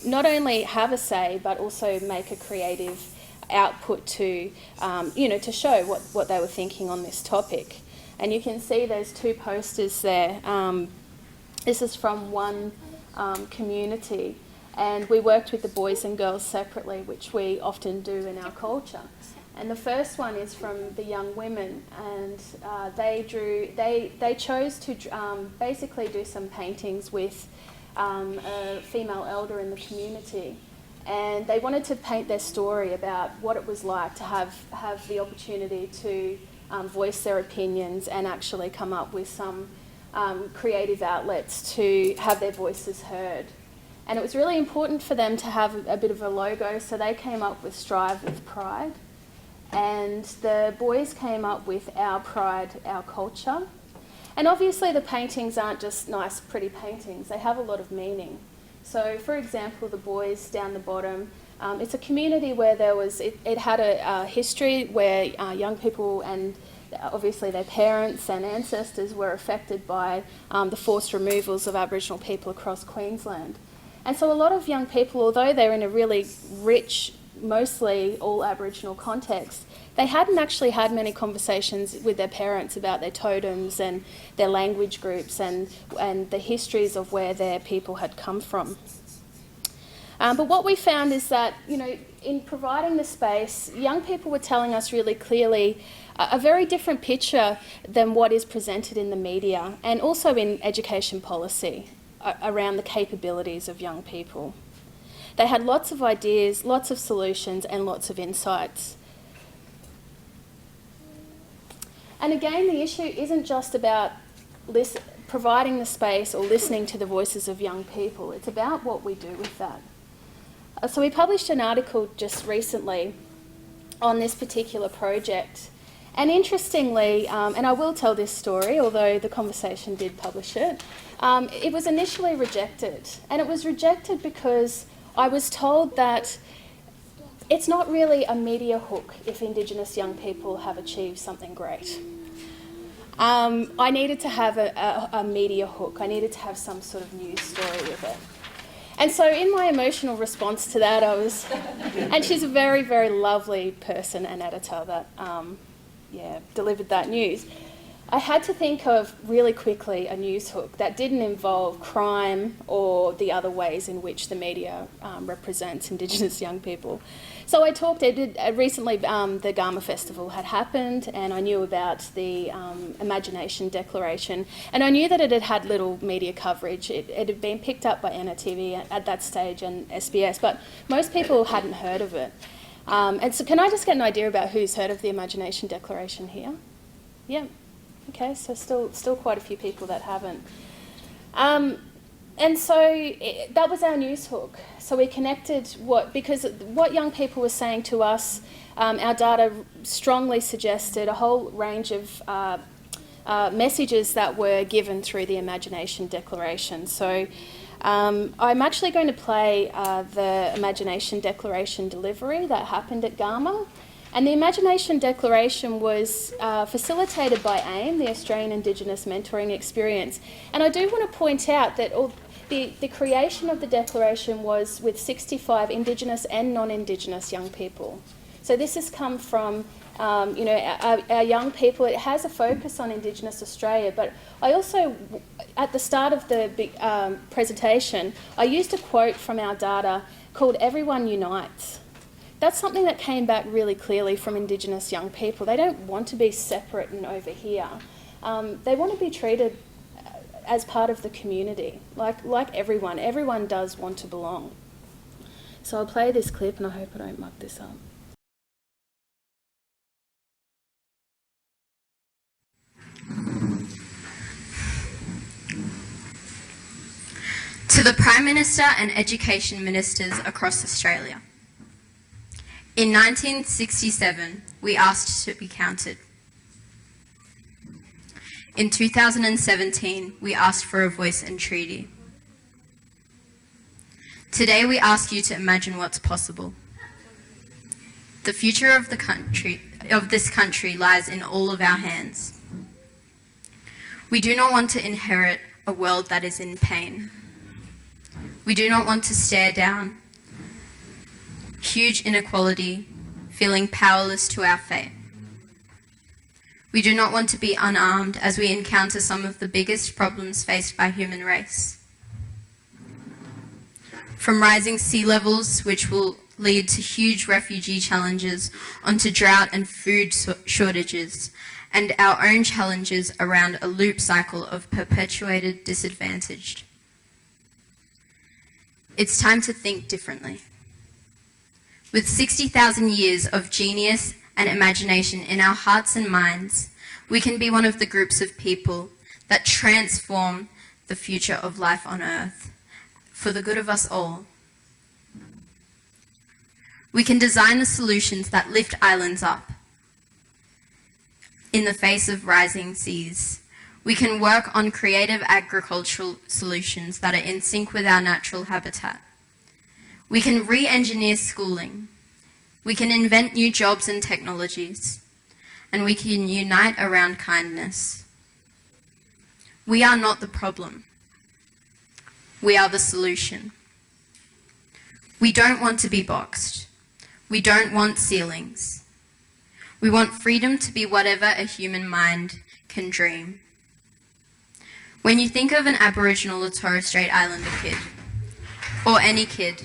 not only have a say, but also make a creative output to, to show what they were thinking on this topic. And you can see there's 2 posters there. This is from one community, and we worked with the boys and girls separately, which we often do in our culture. And the first one is from the young women, and they chose to basically do some paintings with a female elder in the community, and they wanted to paint their story about what it was like to have the opportunity to voice their opinions and actually come up with some creative outlets to have their voices heard. And it was really important for them to have a bit of a logo, so they came up with Strive with Pride. And the boys came up with Our Pride, Our Culture. And obviously the paintings aren't just nice, pretty paintings. They have a lot of meaning. So, for example, the boys down the bottom, it's a community where it had a history where young people and obviously their parents and ancestors were affected by the forced removals of Aboriginal people across Queensland. And so a lot of young people, although they're in a really rich, mostly all Aboriginal context, they hadn't actually had many conversations with their parents about their totems and their language groups and the histories of where their people had come from. But what we found is that, in providing the space, young people were telling us really clearly a very different picture than what is presented in the media and also in education policy around the capabilities of young people. They had lots of ideas, lots of solutions, and lots of insights. And again, the issue isn't just about providing the space or listening to the voices of young people. It's about what we do with that. So we published an article just recently on this particular project. And interestingly, and I will tell this story, although the conversation did publish it, it was initially rejected. And it was rejected because I was told that it's not really a media hook if Indigenous young people have achieved something great. I needed to have a media hook. I needed to have some sort of news story with it. And so in my emotional response to that, and she's a very, very lovely person and editor that delivered that news, I had to think of really quickly a news hook that didn't involve crime or the other ways in which the media represents Indigenous young people. So recently the Garma Festival had happened, and I knew about the Imagination Declaration, and I knew that it had had little media coverage. It had been picked up by NTV at that stage and SBS, but most people hadn't heard of it. And so can I just get an idea about who's heard of the Imagination Declaration here? Yeah. Okay, so still quite a few people that haven't. And so that was our news hook. So we connected because what young people were saying to us, our data strongly suggested a whole range of messages that were given through the Imagination Declaration. So I'm actually going to play the Imagination Declaration delivery that happened at Garma. And the Imagination Declaration was facilitated by AIM, the Australian Indigenous Mentoring Experience. And I do want to point out that the creation of the Declaration was with 65 Indigenous and non-Indigenous young people. So this has come from our young people. It has a focus on Indigenous Australia, but I also, at the start of the presentation, I used a quote from our data called "Everyone Unites." That's something that came back really clearly from Indigenous young people. They don't want to be separate and over here. They want to be treated as part of the community, like everyone. Everyone does want to belong. So I'll play this clip, and I hope I don't muck this up. To the Prime Minister and Education Ministers across Australia. In 1967, we asked to be counted. In 2017, we asked for a voice and treaty. Today, we ask you to imagine what's possible. The future of this country lies in all of our hands. We do not want to inherit a world that is in pain. We do not want to stare down huge inequality, feeling powerless to our fate. We do not want to be unarmed as we encounter some of the biggest problems faced by human race. From rising sea levels, which will lead to huge refugee challenges, onto drought and food shortages, and our own challenges around a loop cycle of perpetuated disadvantage. It's time to think differently. With 60,000 years of genius and imagination in our hearts and minds, we can be one of the groups of people that transform the future of life on Earth for the good of us all. We can design the solutions that lift islands up in the face of rising seas. We can work on creative agricultural solutions that are in sync with our natural habitat. We can re-engineer schooling. We can invent new jobs and technologies. And we can unite around kindness. We are not the problem. We are the solution. We don't want to be boxed. We don't want ceilings. We want freedom to be whatever a human mind can dream. When you think of an Aboriginal or Torres Strait Islander kid, or any kid,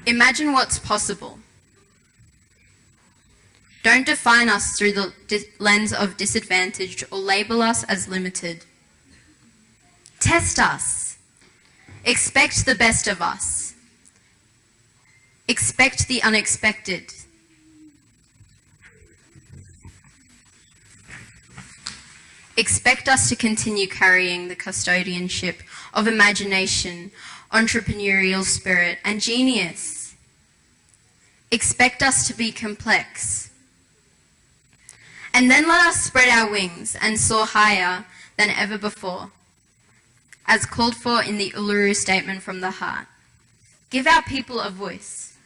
imagine what's possible. Don't define us through the lens of disadvantaged or label us as limited. Test us. Expect the best of us. Expect the unexpected. Expect us to continue carrying the custodianship of imagination, entrepreneurial spirit, and genius. Expect us to be complex. And then let us spread our wings and soar higher than ever before, as called for in the Uluru Statement from the Heart. Give our people a voice.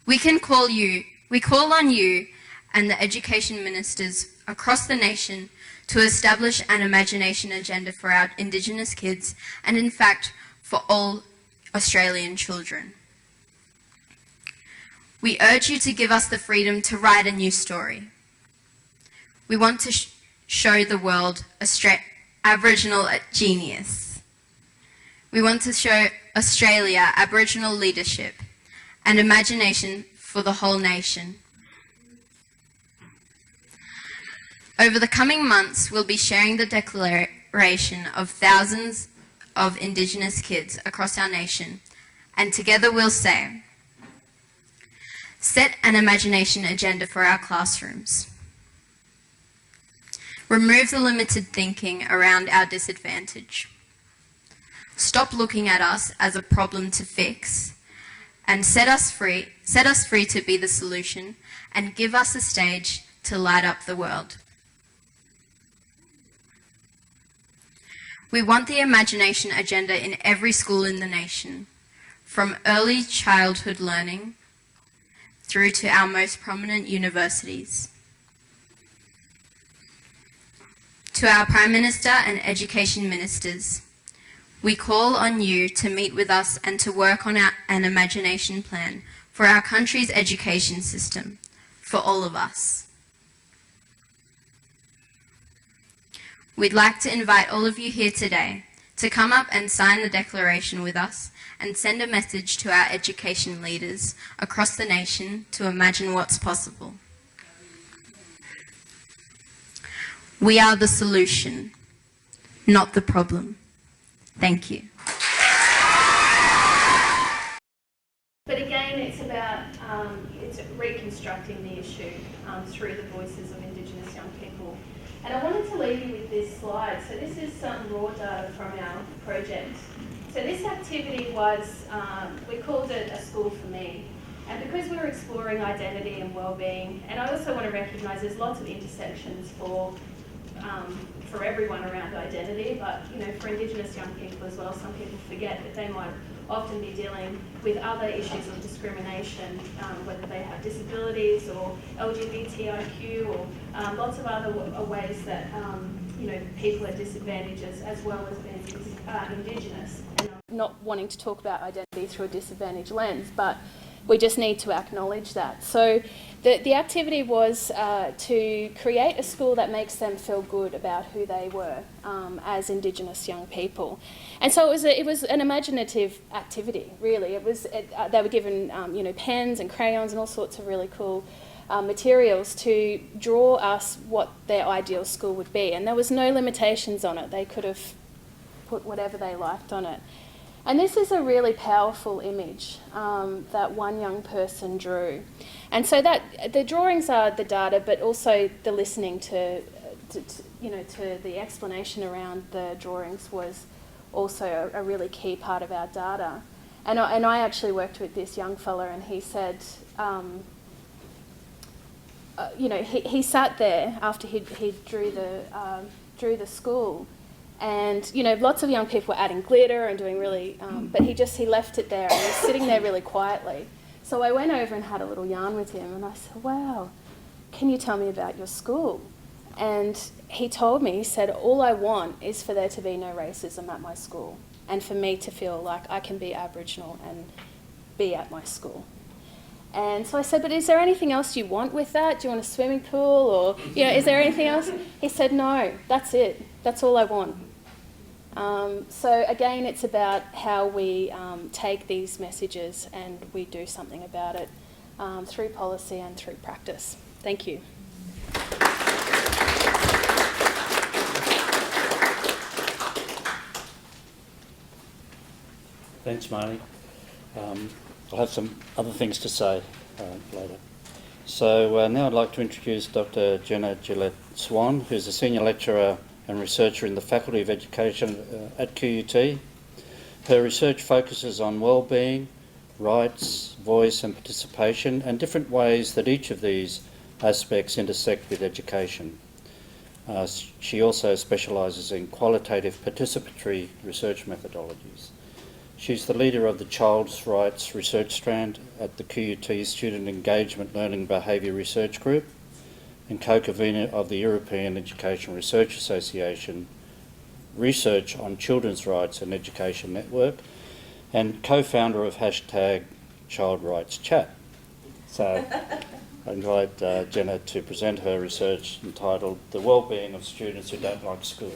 We call on you and the education ministers across the nation to establish an imagination agenda for our Indigenous kids and, in fact, for all Australian children. We urge you to give us the freedom to write a new story. We want to show the world Aboriginal genius. We want to show Australia Aboriginal leadership and imagination for the whole nation. Over the coming months, we'll be sharing the declaration of thousands of Indigenous kids across our nation, and together we'll say, set an imagination agenda for our classrooms. Remove the limited thinking around our disadvantage. Stop looking at us as a problem to fix, and set us free to be the solution, and give us a stage to light up the world. We want the imagination agenda in every school in the nation, from early childhood learning through to our most prominent universities. To our Prime Minister and Education Ministers, we call on you to meet with us and to work on an imagination plan for our country's education system, for all of us. We'd like to invite all of you here today to come up and sign the declaration with us and send a message to our education leaders across the nation to imagine what's possible. We are the solution, not the problem. Thank you. But again, it's about it's reconstructing the issue through the voices of Indigenous young people. And I wanted to leave you with this slide. So this is some raw data from our project. So this activity was, we called it A School for Me. And because we were exploring identity and wellbeing, and I also want to recognise there's lots of intersections for everyone around identity, but for Indigenous young people as well, some people forget that they might often be dealing with other issues of discrimination, whether they have disabilities or LGBTIQ or lots of other ways that people are disadvantaged as well as being Indigenous. And not wanting to talk about identity through a disadvantaged lens, but we just need to acknowledge that. So the activity was to create a school that makes them feel good about who they were as Indigenous young people. And so it was an imaginative activity, really. They were given pens and crayons and all sorts of really cool materials to draw us what their ideal school would be. And there was no limitations on it. They could have put whatever they liked on it. And this is a really powerful image that one young person drew. And so that the drawings are the data, but also the listening to the explanation around the drawings was also a really key part of our data. And I actually worked with this young fella, and he said, he sat there after he drew the school. And lots of young people were adding glitter and doing really, but he left it there and he was sitting there really quietly. So I went over and had a little yarn with him, and I said, "Wow, can you tell me about your school?" And he told me, he said, "All I want is for there to be no racism at my school, and for me to feel like I can be Aboriginal and be at my school." And so I said, "But is there anything else you want with that? Do you want a swimming pool, or is there anything else?" He said, "No, that's it. That's all I want." So again, it's about how we take these messages and we do something about it through policy and through practice. Thank you. Thanks, Marnee. I'll have some other things to say later. So now I'd like to introduce Dr. Jenna Gillett-Swan, who's a senior lecturer and researcher in the Faculty of Education at QUT. Her research focuses on wellbeing, rights, voice and participation, and different ways that each of these aspects intersect with education. She also specialises in qualitative participatory research methodologies. She's the leader of the Child's Rights Research Strand at the QUT Student Engagement Learning Behaviour Research Group and co-convener of the European Education Research Association Research on Children's Rights and Education Network, and co-founder of #ChildRightsChat. So I invite Jenna to present her research entitled The Wellbeing of Students Who Don't Like School.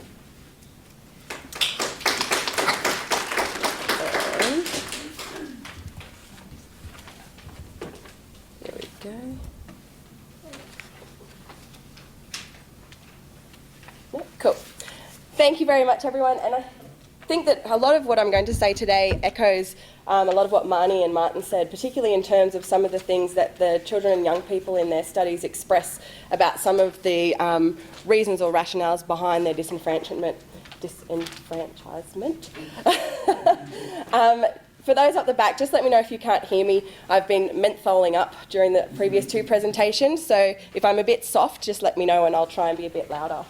There we go. Yep, cool. Thank you very much, everyone. And I think that a lot of what I'm going to say today echoes a lot of what Marnee and Martin said, particularly in terms of some of the things that the children and young people in their studies express about some of the reasons or rationales behind their disenfranchisement. For those up the back, just let me know if you can't hear me. I've been mentholing up during the previous two presentations, so if I'm a bit soft, just let me know and I'll try and be a bit louder.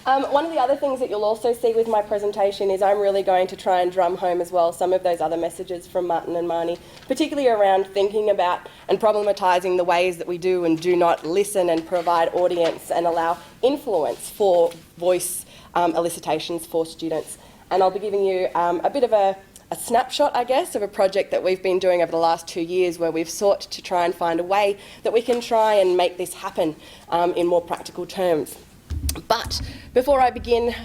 One of the other things that you'll also see with my presentation is I'm really going to try and drum home as well some of those other messages from Martin and Marnee, particularly around thinking about and problematising the ways that we do and do not listen and provide audience and allow influence for voice elicitations for students. And I'll be giving you a bit of a snapshot, I guess, of a project that we've been doing over the last 2 years where we've sought to try and find a way that we can try and make this happen in more practical terms. But before I begin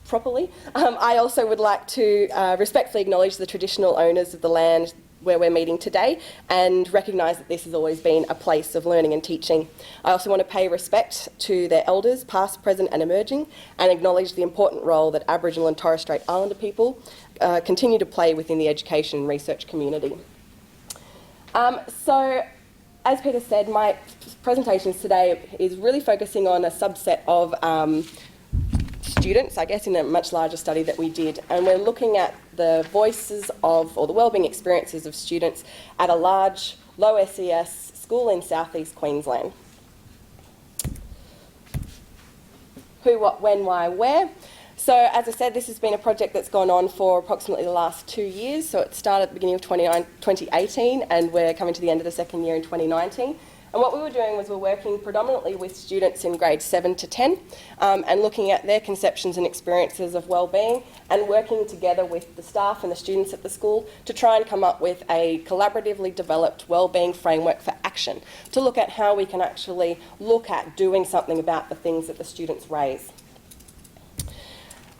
properly, I also would like to respectfully acknowledge the traditional owners of the land where we're meeting today and recognise that this has always been a place of learning and teaching. I also want to pay respect to their elders, past, present and emerging, and acknowledge the important role that Aboriginal and Torres Strait Islander people continue to play within the education and research community. So, as Peter said, my presentations today is really focusing on a subset of students, I guess, in a much larger study that we did. And we're looking at the voices of, or the wellbeing experiences of students at a large, low SES school in southeast Queensland. Who, what, when, why, where? So, as I said, this has been a project that's gone on for approximately the last 2 years. So it started at the beginning of 2018 and we're coming to the end of the second year in 2019. And what we were doing was we're working predominantly with students in grades 7 to 10 and looking at their conceptions and experiences of wellbeing and working together with the staff and the students at the school to try and come up with a collaboratively developed wellbeing framework for action to look at how we can actually look at doing something about the things that the students raise.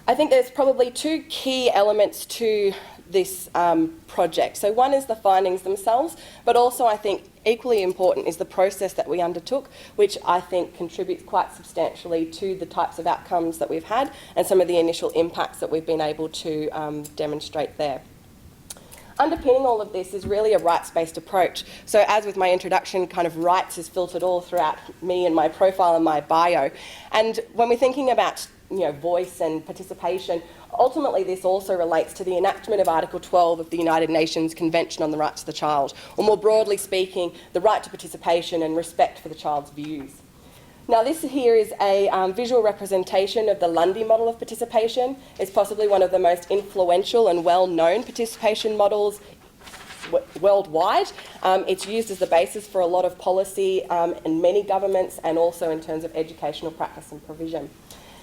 I think there's probably two key elements to this project. So one is the findings themselves, but also I think equally important is the process that we undertook, which I think contributes quite substantially to the types of outcomes that we've had and some of the initial impacts that we've been able to demonstrate there. Underpinning all of this is really a rights-based approach. So as with my introduction, kind of rights is filtered all throughout me and my profile and my bio. And when we're thinking about voice and participation, ultimately this also relates to the enactment of Article 12 of the United Nations Convention on the Rights of the Child, or more broadly speaking, the right to participation and respect for the child's views. Now this here is a visual representation of the Lundy model of participation. It's possibly one of the most influential and well-known participation models worldwide. It's used as the basis for a lot of policy in many governments and also in terms of educational practice and provision.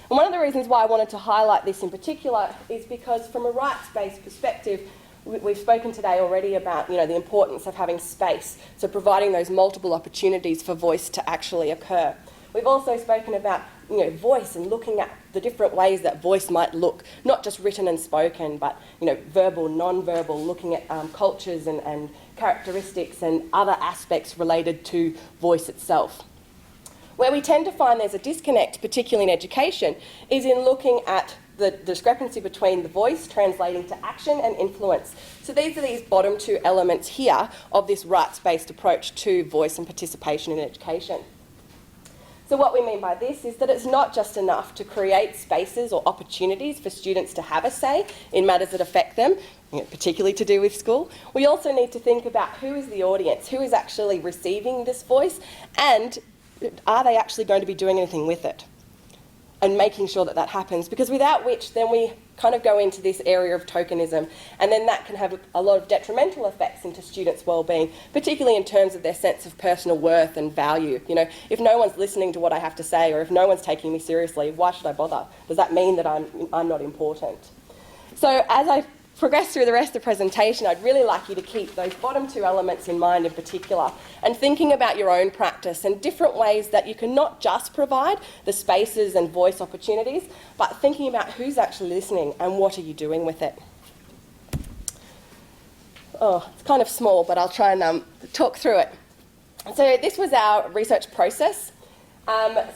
And one of the reasons why I wanted to highlight this in particular is because from a rights-based perspective, we've spoken today already about the importance of having space, so providing those multiple opportunities for voice to actually occur. We've also spoken about voice and looking at the different ways that voice might look, not just written and spoken, but verbal, non-verbal, looking at cultures and characteristics and other aspects related to voice itself. Where we tend to find there's a disconnect, particularly in education, is in looking at the discrepancy between the voice translating to action and influence. So these are these bottom two elements here of this rights-based approach to voice and participation in education. So what we mean by this is that it's not just enough to create spaces or opportunities for students to have a say in matters that affect them, particularly to do with school. We also need to think about who is the audience, who is actually receiving this voice, and are they actually going to be doing anything with it? And making sure that that happens, because without which then we kind of go into this area of tokenism, and then that can have a lot of detrimental effects into students' wellbeing, particularly in terms of their sense of personal worth and value. If no one's listening to what I have to say, or if no one's taking me seriously, why should I bother? Does that mean that I'm not important? So as I progress through the rest of the presentation, I'd really like you to keep those bottom two elements in mind in particular, and thinking about your own practice and different ways that you can not just provide the spaces and voice opportunities, but thinking about who's actually listening and what are you doing with it. Oh, it's kind of small, but I'll try and talk through it. So this was our research process.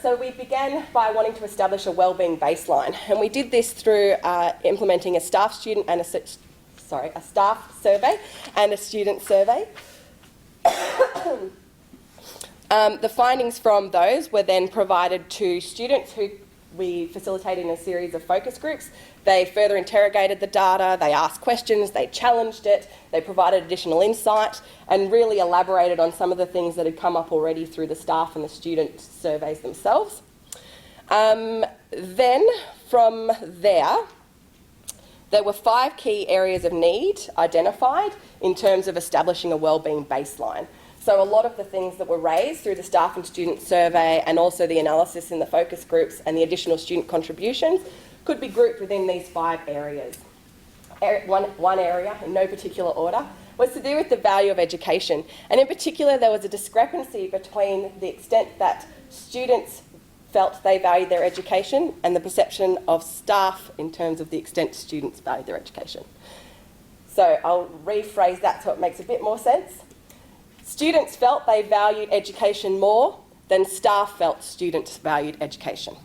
So we began by wanting to establish a wellbeing baseline, and we did this through implementing a staff student and a staff survey and a student survey. The findings from those were then provided to students who we facilitated in a series of focus groups. They further interrogated the data, they asked questions, they challenged it, they provided additional insight and really elaborated on some of the things that had come up already through the staff and the student surveys themselves. Then from there were 5 key areas of need identified in terms of establishing a wellbeing baseline. So a lot of the things that were raised through the staff and student survey and also the analysis in the focus groups and the additional student contributions could be grouped within these 5 areas. One area, in no particular order, was to do with the value of education. And in particular, there was a discrepancy between the extent that students felt they valued their education and the perception of staff in terms of the extent students valued their education. So I'll rephrase that so it makes a bit more sense. Students felt they valued education more than staff felt students valued education.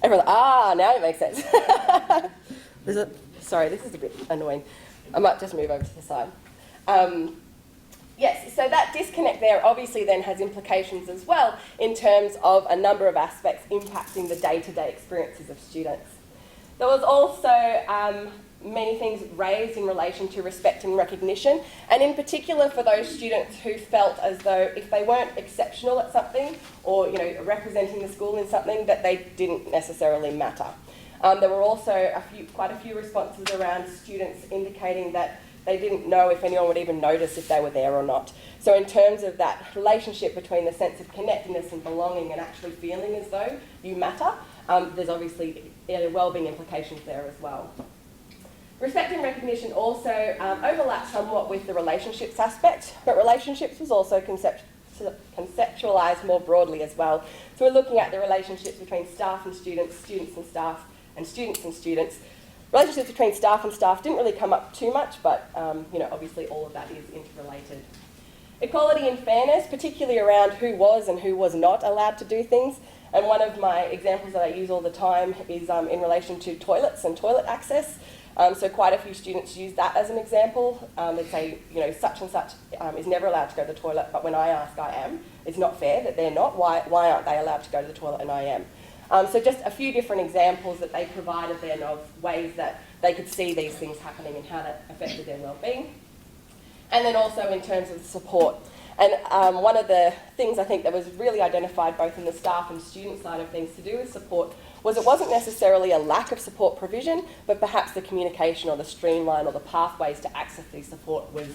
Everyone, now it makes sense. Sorry, this is a bit annoying. I might just move over to the side. Yes, so that disconnect there obviously then has implications as well in terms of a number of aspects impacting the day-to-day experiences of students. There was also many things raised in relation to respect and recognition, and in particular for those students who felt as though if they weren't exceptional at something or representing the school in something, that they didn't necessarily matter. There were also quite a few responses around students indicating that they didn't know if anyone would even notice if they were there or not. So in terms of that relationship between the sense of connectedness and belonging and actually feeling as though you matter, there's obviously wellbeing implications there as well. Respect and recognition also overlap somewhat with the relationships aspect, but relationships was also conceptualised more broadly as well. So we're looking at the relationships between staff and students, students and staff, and students and students. Relationships between staff and staff didn't really come up too much, but obviously all of that is interrelated. Equality and fairness, particularly around who was and who was not allowed to do things. And one of my examples that I use all the time is in relation to toilets and toilet access. So quite a few students use that as an example. They say, such and such is never allowed to go to the toilet, but when I ask, I am. It's not fair that they're not. Why aren't they allowed to go to the toilet and I am? So just a few different examples that they provided then of ways that they could see these things happening and how that affected their wellbeing. And then also in terms of support. And one of the things I think that was really identified both in the staff and student side of things to do with support was it wasn't necessarily a lack of support provision, but perhaps the communication or the streamline or the pathways to access these support was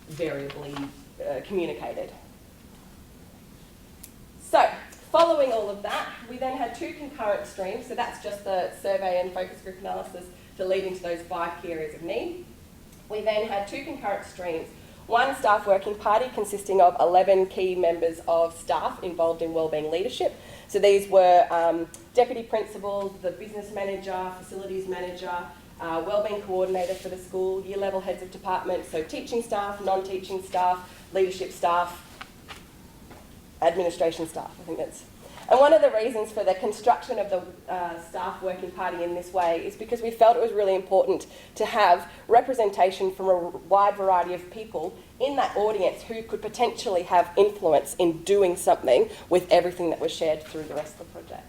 variably communicated. So, following all of that, we then had 2 concurrent streams, so that's just the survey and focus group analysis to lead into those 5 key areas of need. We then had 2 concurrent streams. One staff working party consisting of 11 key members of staff involved in wellbeing leadership. So these were deputy principals, the business manager, facilities manager, wellbeing coordinator for the school, year level heads of department, so teaching staff, non-teaching staff, leadership staff, administration staff, I think that's. And one of the reasons for the construction of the staff working party in this way is because we felt it was really important to have representation from a wide variety of people in that audience who could potentially have influence in doing something with everything that was shared through the rest of the project.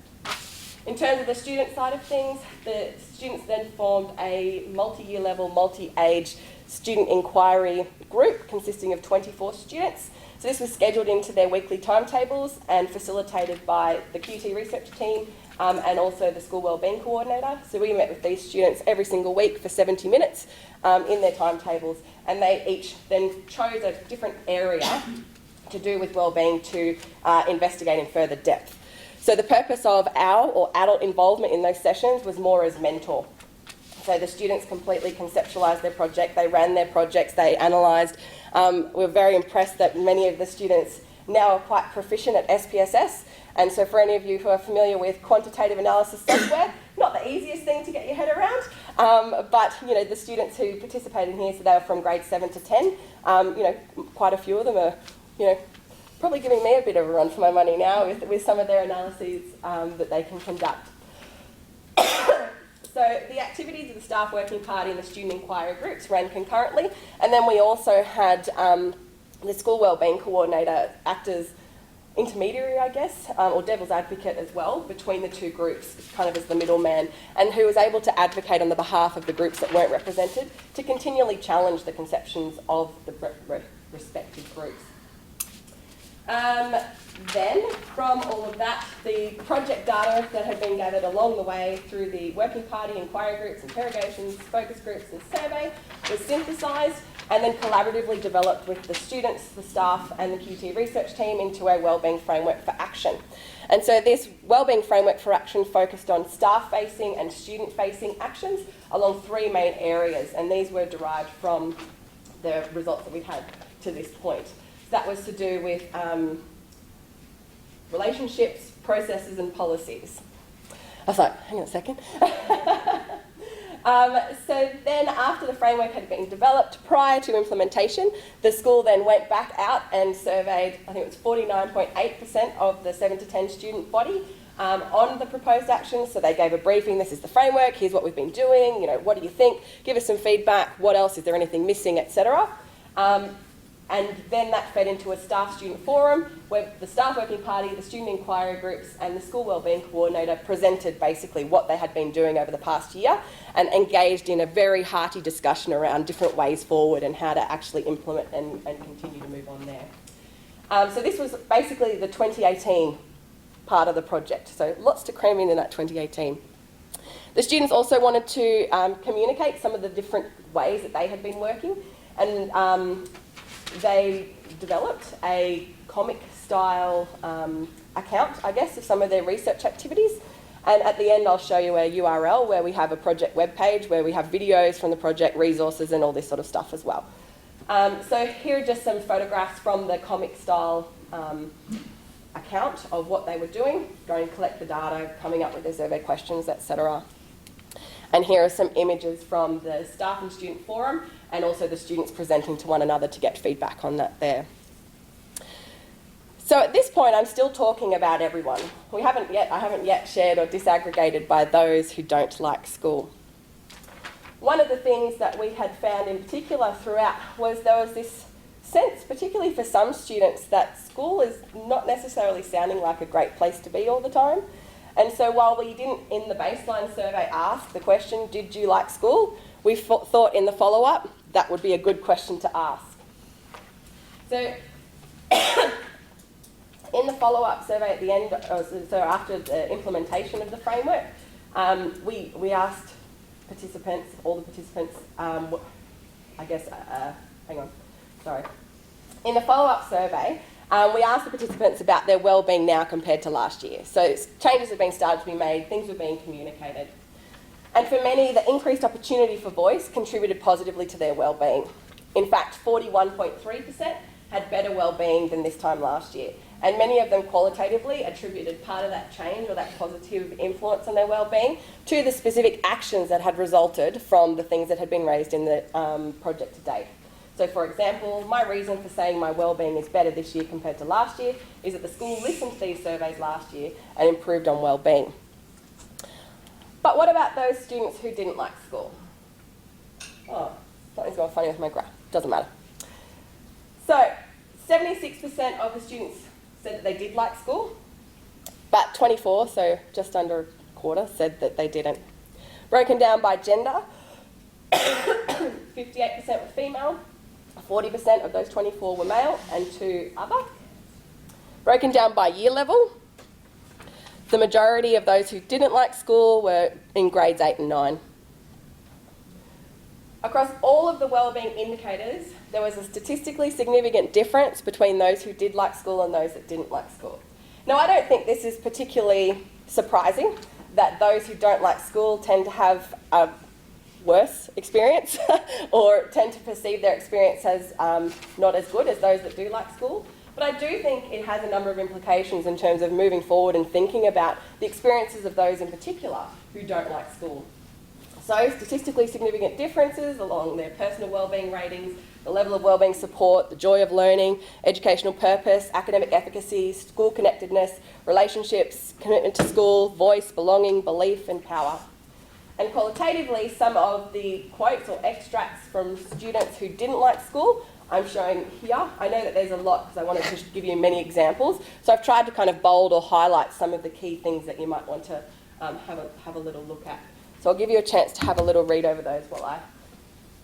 In terms of the student side of things, the students then formed a multi-year level, multi-age student inquiry group consisting of 24 students. So this was scheduled into their weekly timetables and facilitated by the QT research team and also the school wellbeing coordinator. So we met with these students every single week for 70 minutes in their timetables, and they each then chose a different area to do with wellbeing to investigate in further depth. So the purpose of our or adult involvement in those sessions was more as mentor. So the students completely conceptualised their project, they ran their projects, they analysed. We're very impressed that many of the students now are quite proficient at SPSS. And so for any of you who are familiar with quantitative analysis software, not the easiest thing to get your head around, but the students who participated here, so they were from grade 7 to 10, quite a few of them are, probably giving me a bit of a run for my money now with some of their analyses that they can conduct. So the activities of the staff working party and the student inquiry groups ran concurrently, and then we also had the school wellbeing coordinator act as intermediary, I guess, or devil's advocate as well, between the two groups, kind of as the middleman, and who was able to advocate on the behalf of the groups that weren't represented to continually challenge the conceptions of the respective groups. Then, from all of that, the project data that had been gathered along the way through the working party, inquiry groups, interrogations, focus groups and survey was synthesised and then collaboratively developed with the students, the staff and the QT research team into a wellbeing framework for action. And so this wellbeing framework for action focused on staff-facing and student-facing actions along three main areas, and these were derived from the results that we've had to this point. So that was to do with relationships, processes and policies. I was like, hang on a second. So then after the framework had been developed prior to implementation, the school then went back out and surveyed, I think it was 49.8% of the 7 to 10 student body on the proposed actions. So they gave a briefing, this is the framework, here's what we've been doing, what do you think? Give us some feedback, what else, is there anything missing, etc. And then that fed into a staff-student forum where the staff working party, the student inquiry groups and the school wellbeing coordinator presented basically what they had been doing over the past year and engaged in a very hearty discussion around different ways forward and how to actually implement and continue to move on there. So this was basically the 2018 part of the project. So lots to cram in that 2018. The students also wanted to communicate some of the different ways that they had been working, and they developed a comic-style account, I guess, of some of their research activities. And at the end, I'll show you a URL where we have a project webpage where we have videos from the project, resources, and all this sort of stuff as well. So here are just some photographs from the comic-style account of what they were doing, going to collect the data, coming up with their survey questions, etc. And here are some images from the staff and student forum, and also the students presenting to one another to get feedback on that there. So at this point, I'm still talking about everyone. I haven't yet shared or disaggregated by those who don't like school. One of the things that we had found in particular throughout was there was this sense, particularly for some students, that school is not necessarily sounding like a great place to be all the time. And so while we didn't, in the baseline survey, ask the question, did you like school? We thought in the follow-up, that would be a good question to ask. So in the follow-up survey at the end, so after the implementation of the framework, we asked participants, all the participants, in the follow-up survey, we asked the participants about their wellbeing now compared to last year. So changes have been started to be made, things were being communicated. And for many, the increased opportunity for voice contributed positively to their wellbeing. In fact, 41.3% had better wellbeing than this time last year. And many of them qualitatively attributed part of that change or that positive influence on their wellbeing to the specific actions that had resulted from the things that had been raised in the project to date. So for example, my reason for saying my wellbeing is better this year compared to last year is that the school listened to these surveys last year and improved on wellbeing. But what about those students who didn't like school? Oh, something's gone funny with my graph. Doesn't matter. So 76% of the students said that they did like school, but 24, so just under a quarter, said that they didn't. Broken down by gender, 58% were female, 40% of those 24 were male, and 2 other. Broken down by year level, the majority of those who didn't like school were in grades 8 and 9. Across all of the wellbeing indicators, there was a statistically significant difference between those who did like school and those that didn't like school. Now, I don't think this is particularly surprising that those who don't like school tend to have a worse experience or tend to perceive their experience as not as good as those that do like school. But I do think it has a number of implications in terms of moving forward and thinking about the experiences of those in particular who don't like school. So statistically significant differences along their personal wellbeing ratings, the level of wellbeing support, the joy of learning, educational purpose, academic efficacy, school connectedness, relationships, commitment to school, voice, belonging, belief and power. And qualitatively, some of the quotes or extracts from students who didn't like school I'm showing here. I know that there's a lot because I wanted to give you many examples. So I've tried to kind of bold or highlight some of the key things that you might want to have a little look at. So I'll give you a chance to have a little read over those while I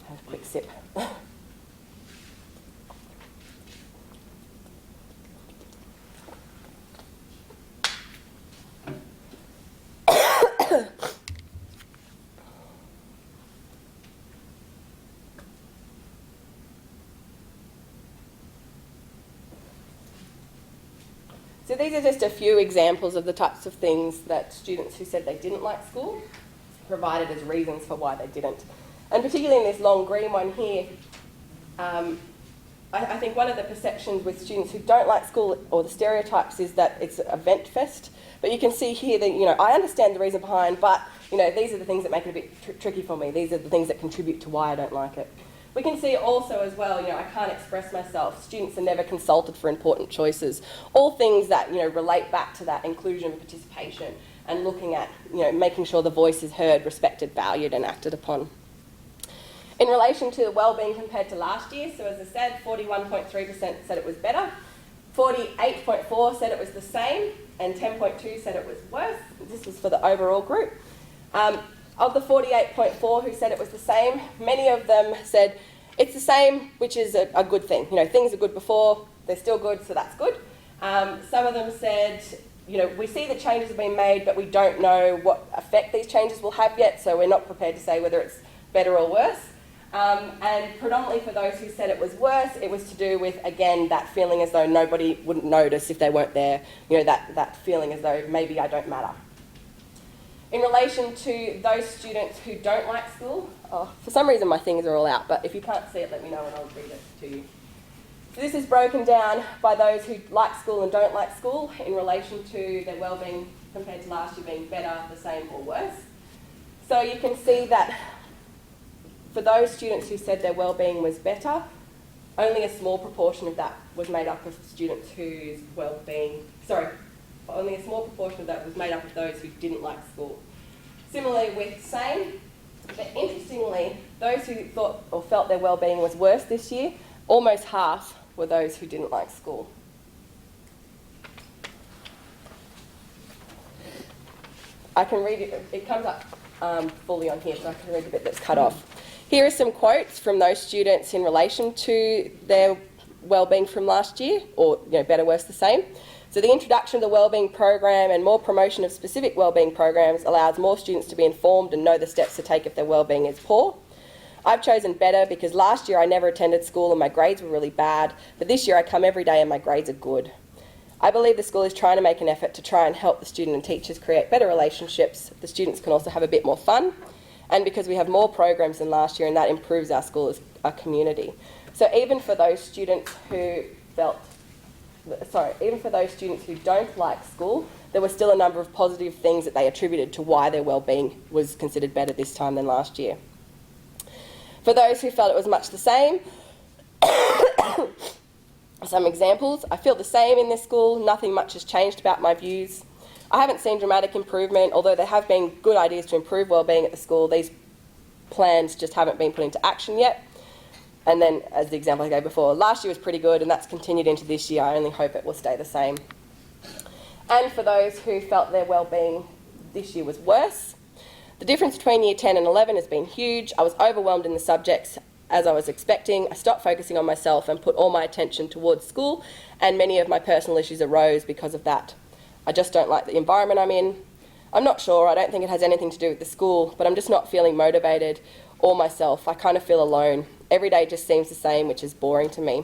have a quick sip. So these are just a few examples of the types of things that students who said they didn't like school provided as reasons for why they didn't. And particularly in this long green one here, I think one of the perceptions with students who don't like school, or the stereotypes, is that it's a vent fest. But you can see here that, I understand the reason behind, but, these are the things that make it a bit tricky for me. These are the things that contribute to why I don't like it. We can see also as well, I can't express myself. Students are never consulted for important choices. All things that, relate back to that inclusion and participation and looking at, making sure the voice is heard, respected, valued and acted upon. In relation to wellbeing compared to last year, so as I said, 41.3% said it was better, 48.4% said it was the same, and 10.2% said it was worse. This was for the overall group. Of the 48.4% who said it was the same, many of them said it's the same, which is a good thing. Things are good before, they're still good, so that's good. Some of them said, we see that changes have been made, but we don't know what effect these changes will have yet, so we're not prepared to say whether it's better or worse. And predominantly for those who said it was worse, it was to do with, again, that feeling as though nobody wouldn't notice if they weren't there, that feeling as though maybe I don't matter. In relation to those students who don't like school, for some reason my things are all out, but if you can't see it, let me know and I'll read it to you. So this is broken down by those who like school and don't like school in relation to their wellbeing compared to last year being better, the same or worse. So you can see that for those students who said their wellbeing was better, only a small proportion of that was made up of students whose wellbeing, only a small proportion of that was made up of those who didn't like school. Similarly with same, but interestingly, those who thought or felt their wellbeing was worse this year, almost half were those who didn't like school. I can read it, it comes up fully on here, so I can read the bit that's cut off. Here are some quotes from those students in relation to their wellbeing from last year, or better, worse, the same. So the introduction of the wellbeing program and more promotion of specific wellbeing programs allows more students to be informed and know the steps to take if their wellbeing is poor. I've chosen better because last year I never attended school and my grades were really bad, but this year I come every day and my grades are good. I believe the school is trying to make an effort to try and help the student and teachers create better relationships. The students can also have a bit more fun, and because we have more programs than last year, and that improves our school as a community. So even for those students who don't like school, there were still a number of positive things that they attributed to why their wellbeing was considered better this time than last year. For those who felt it was much the same, some examples: I feel the same in this school, nothing much has changed about my views. I haven't seen dramatic improvement, although there have been good ideas to improve wellbeing at the school. These plans just haven't been put into action yet. And then, as the example I gave before, last year was pretty good and that's continued into this year. I only hope it will stay the same. And for those who felt their wellbeing this year was worse, the difference between year 10 and 11 has been huge. I was overwhelmed in the subjects as I was expecting. I stopped focusing on myself and put all my attention towards school, and many of my personal issues arose because of that. I just don't like the environment I'm in. I'm not sure, I don't think it has anything to do with the school, but I'm just not feeling motivated or myself. I kind of feel alone. Every day just seems the same, which is boring to me.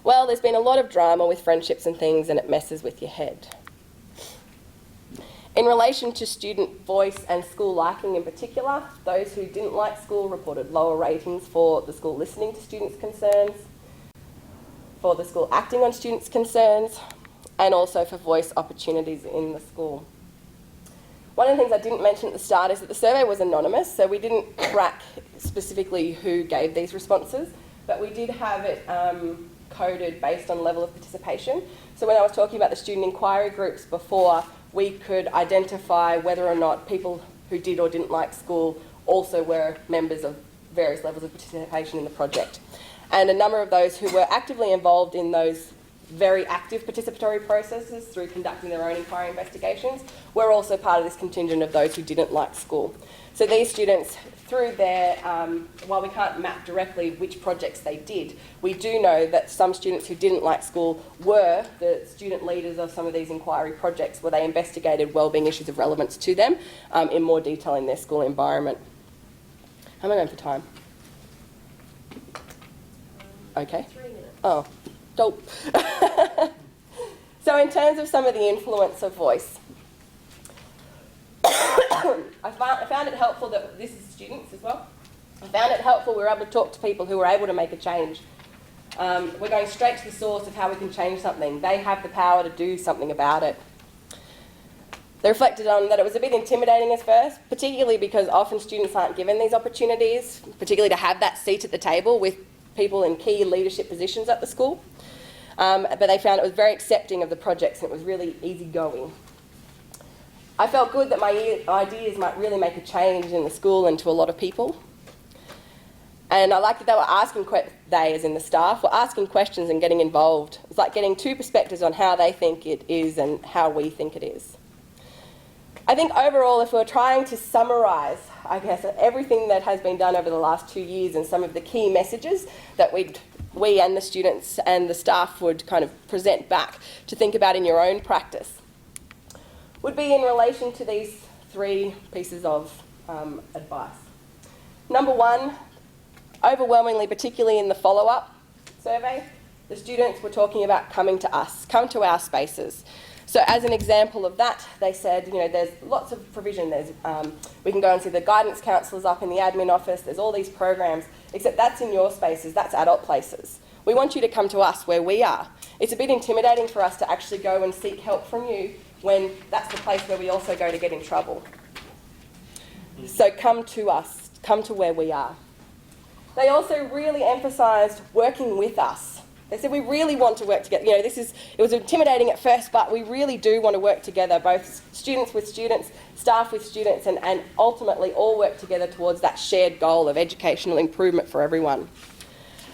Well, there's been a lot of drama with friendships and things, and it messes with your head. In relation to student voice and school liking in particular, those who didn't like school reported lower ratings for the school listening to students' concerns, for the school acting on students' concerns, and also for voice opportunities in the school. One of the things I didn't mention at the start is that the survey was anonymous, so we didn't track specifically who gave these responses, but we did have it coded based on level of participation. So when I was talking about the student inquiry groups before, we could identify whether or not people who did or didn't like school also were members of various levels of participation in the project. And a number of those who were actively involved in those very active participatory processes through conducting their own inquiry investigations were also part of this contingent of those who didn't like school. So these students, through their, while we can't map directly which projects they did, we do know that some students who didn't like school were the student leaders of some of these inquiry projects where they investigated wellbeing issues of relevance to them in more detail in their school environment. How am I going for time? Okay. 3 minutes. Oh, dope. So in terms of some of the influence of voice, I found it helpful that this is students as well. I found it helpful we were able to talk to people who were able to make a change. We're going straight to the source of how we can change something. They have the power to do something about it. They reflected on that it was a bit intimidating at first, particularly because often students aren't given these opportunities, particularly to have that seat at the table with people in key leadership positions at the school. But they found it was very accepting of the projects and it was really easygoing. I felt good that my ideas might really make a change in the school and to a lot of people. And I liked that they were asking, they as in the staff, were asking questions and getting involved. It's like getting two perspectives on how they think it is and how we think it is. I think overall, if we're trying to summarise, I guess, everything that has been done over the last 2 years and some of the key messages that we and the students and the staff would kind of present back to think about in your own practice, would be in relation to these 3 pieces of advice. Number 1, overwhelmingly, particularly in the follow-up survey, the students were talking about coming to us, come to our spaces. So as an example of that, they said, you know, there's lots of provision. There's, we can go and see the guidance counsellors up in the admin office. There's all these programs, except that's in your spaces, that's adult places. We want you to come to us where we are. It's a bit intimidating for us to actually go and seek help from you when that's the place where we also go to get in trouble. So come to us, come to where we are. They also really emphasised working with us. They said we really want to work together. You know, it was intimidating at first, but we really do want to work together, both students with students, staff with students, and ultimately all work together towards that shared goal of educational improvement for everyone.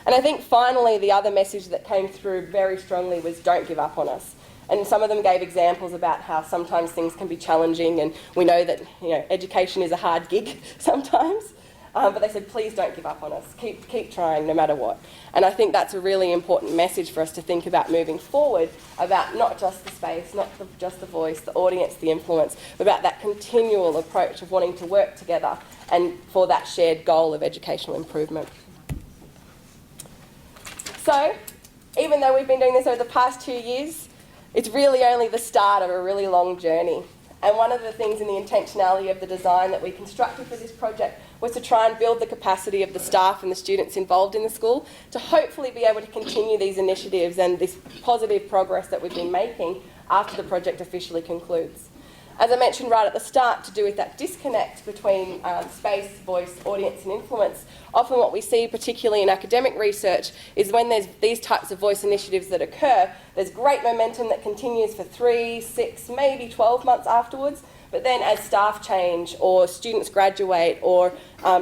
And I think finally the other message that came through very strongly was don't give up on us. And some of them gave examples about how sometimes things can be challenging, and we know that, you know, education is a hard gig sometimes. But they said, please don't give up on us. Keep trying no matter what. And I think that's a really important message for us to think about moving forward, about not just the space, not just the voice, the audience, the influence, but about that continual approach of wanting to work together and for that shared goal of educational improvement. So, even though we've been doing this over the past 2 years, it's really only the start of a really long journey. And one of the things in the intentionality of the design that we constructed for this project was to try and build the capacity of the staff and the students involved in the school to hopefully be able to continue these initiatives and this positive progress that we've been making after the project officially concludes. As I mentioned right at the start, to do with that disconnect between space, voice, audience and influence, often what we see, particularly in academic research, is when there's these types of voice initiatives that occur, there's great momentum that continues for 3, 6, maybe 12 months afterwards, but then as staff change or students graduate or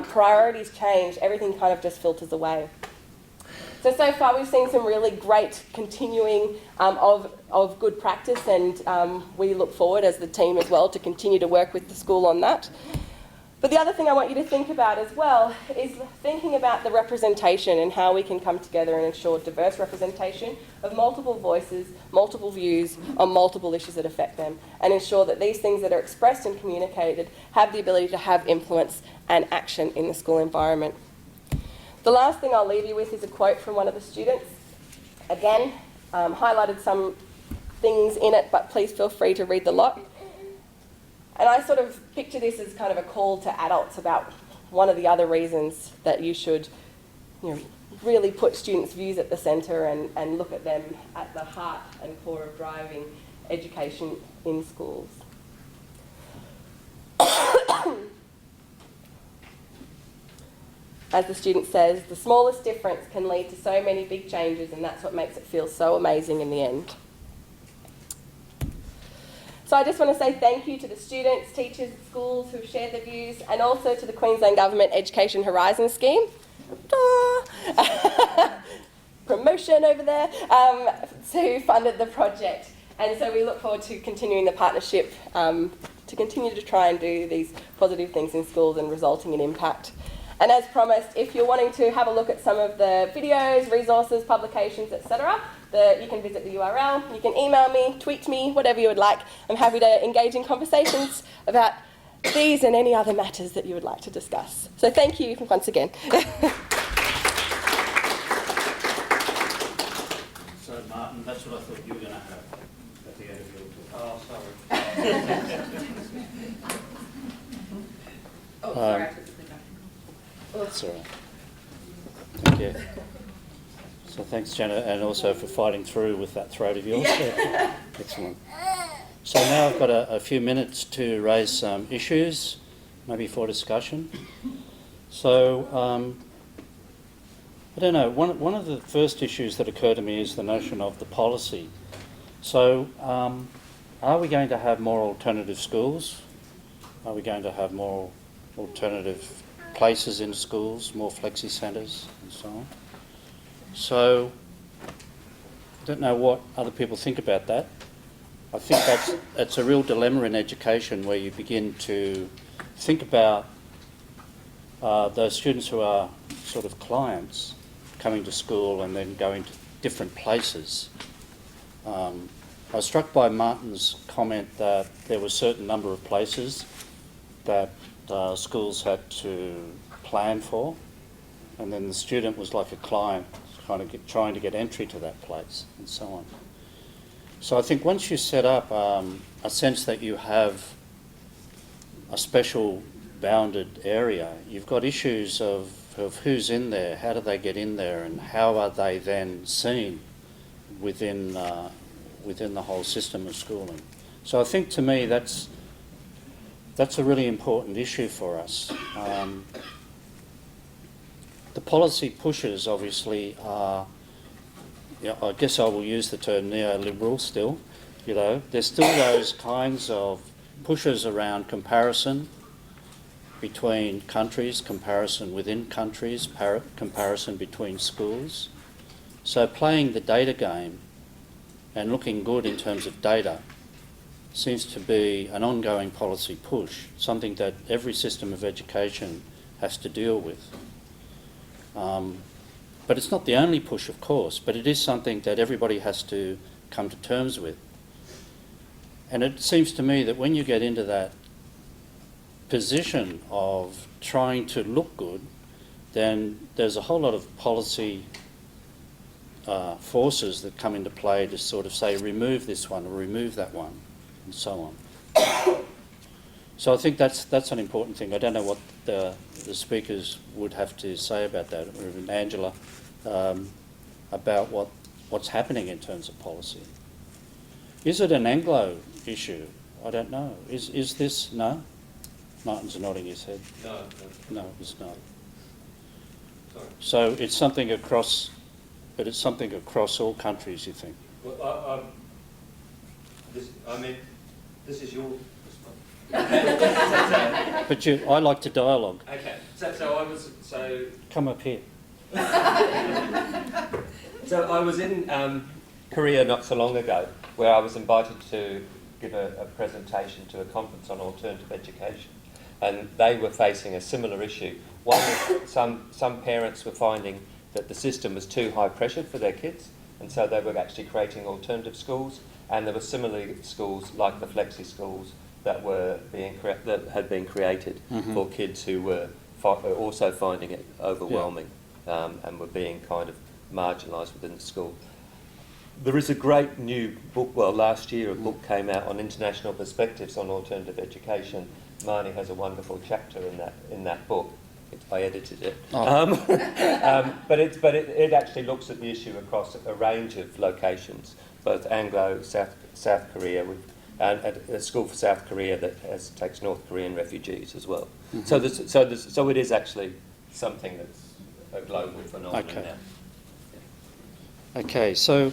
priorities change, everything kind of just filters away. So far we've seen some really great continuing of good practice, and we look forward as the team as well to continue to work with the school on that. But the other thing I want you to think about as well is thinking about the representation and how we can come together and ensure diverse representation of multiple voices, multiple views on multiple issues that affect them, and ensure that these things that are expressed and communicated have the ability to have influence and action in the school environment. The last thing I'll leave you with is a quote from one of the students. Again, highlighted some things in it, but please feel free to read the lot. And I sort of picture this as kind of a call to adults about one of the other reasons that you should, you know, really put students' views at the centre and look at them at the heart and core of driving education in schools. As the student says, the smallest difference can lead to so many big changes, and that's what makes it feel so amazing in the end. So I just want to say thank you to the students, teachers, schools who've shared their views, and also to the Queensland Government Education Horizon Scheme. Promotion over there, who funded the project. And so we look forward to continuing the partnership to continue to try and do these positive things in schools and resulting in impact. And as promised, if you're wanting to have a look at some of the videos, resources, publications, etc., you can visit the URL, you can email me, tweet me, whatever you would like. I'm happy to engage in conversations about these and any other matters that you would like to discuss. So thank you once again. So Martin, that's what I thought you were going to have at the end of your talk. Oh, sorry. Sorry. That's all right. Thank you. So thanks, Jenna, and also for fighting through with that throat of yours. Yeah. Excellent. So now I've got a few minutes to raise some issues, maybe for discussion. So I don't know, one of the first issues that occur to me is the notion of the policy. So are we going to have more alternative schools? Are we going to have more alternative places in schools, more flexi centres and so on? So I don't know what other people think about that. I think that's a real dilemma in education, where you begin to think about those students who are sort of clients coming to school and then going to different places. I was struck by Martin's comment that there were a certain number of places that schools had to plan for, and then the student was like a client kind of trying to get entry to that place and so on. So I think once you set up a sense that you have a special bounded area, you've got issues of who's in there, how do they get in there, and how are they then seen within the whole system of schooling. So I think to me that's a really important issue for us. The policy pushes obviously are, I guess I will use the term neoliberal still, there's still those kinds of pushes around comparison between countries, comparison within countries, comparison between schools. So playing the data game and looking good in terms of data seems to be an ongoing policy push, something that every system of education has to deal with. But it's not the only push, of course, but it is something that everybody has to come to terms with. And it seems to me that when you get into that position of trying to look good, then there's a whole lot of policy forces that come into play to sort of say, remove this one or remove that one, and so on. So I think that's an important thing. I don't know what the speakers would have to say about that, or even Angela, about what's happening in terms of policy. Is it an Anglo issue? I don't know. Is this, no? Martin's nodding his head. No, it's not. Sorry. So it's something across, but it's something across all countries, you think? Well, this is your But I like to dialogue. Okay, so Come up here. So I was in Korea not so long ago, where I was invited to give a presentation to a conference on alternative education, and they were facing a similar issue. One was some parents were finding that the system was too high pressured for their kids, and so they were actually creating alternative schools, and there were similarly schools like the flexi schools that had been created for kids who were also finding it overwhelming and were being kind of marginalised within the school. There is a great new book, well, last year a book came out on international perspectives on alternative education. Marnee has a wonderful chapter in that book. I edited it. Oh. But it actually looks at the issue across a range of locations, both Anglo, South Korea, and a school for South Korea that takes North Korean refugees as well. Mm-hmm. So it is actually something that's a global phenomenon Okay. now. Okay, so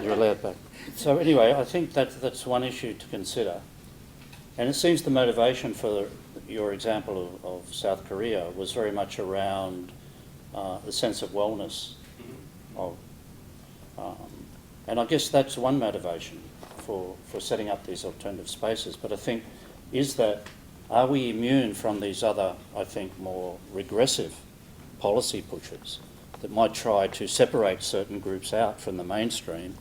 you're allowed back. So anyway, I think that's one issue to consider. And it seems the motivation for your example of South Korea was very much around the sense of wellness. And I guess that's one motivation for setting up these alternative spaces. But I think, are we immune from these other, I think, more regressive policy pushes that might try to separate certain groups out from the mainstream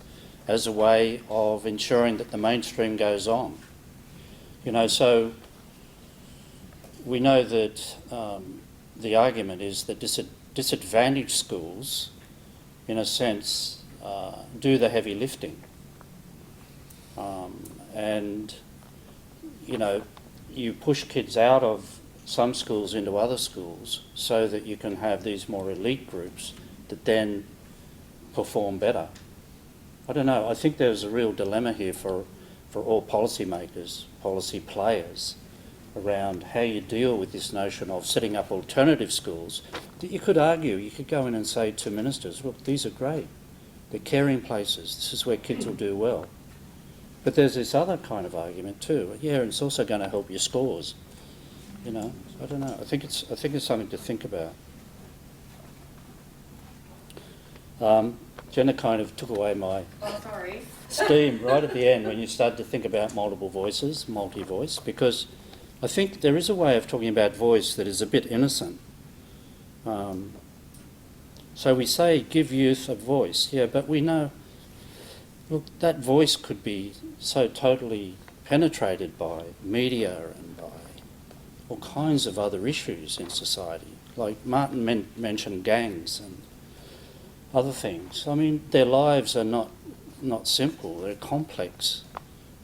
as a way of ensuring that the mainstream goes on? You know, so we know that the argument is that disadvantaged schools, in a sense, do the heavy lifting. And, you know, you push kids out of some schools into other schools so that you can have these more elite groups that then perform better. I don't know, I think there's a real dilemma here for all policymakers, policy players, around how you deal with this notion of setting up alternative schools that you could argue, you could go in and say to ministers, look, these are great, they're caring places, this is where kids will do well. But there's this other kind of argument too, yeah, and it's also going to help your scores. You know, I don't know, I think it's something to think about. Jenna kind of took away my steam right at the end when you started to think about multiple voices, multi-voice, because I think there is a way of talking about voice that is a bit innocent. So we say, give youth a voice, yeah, but we know, look, that voice could be so totally penetrated by media and by all kinds of other issues in society. Like Martin mentioned gangs and other things. I mean, their lives are not simple, they're complex,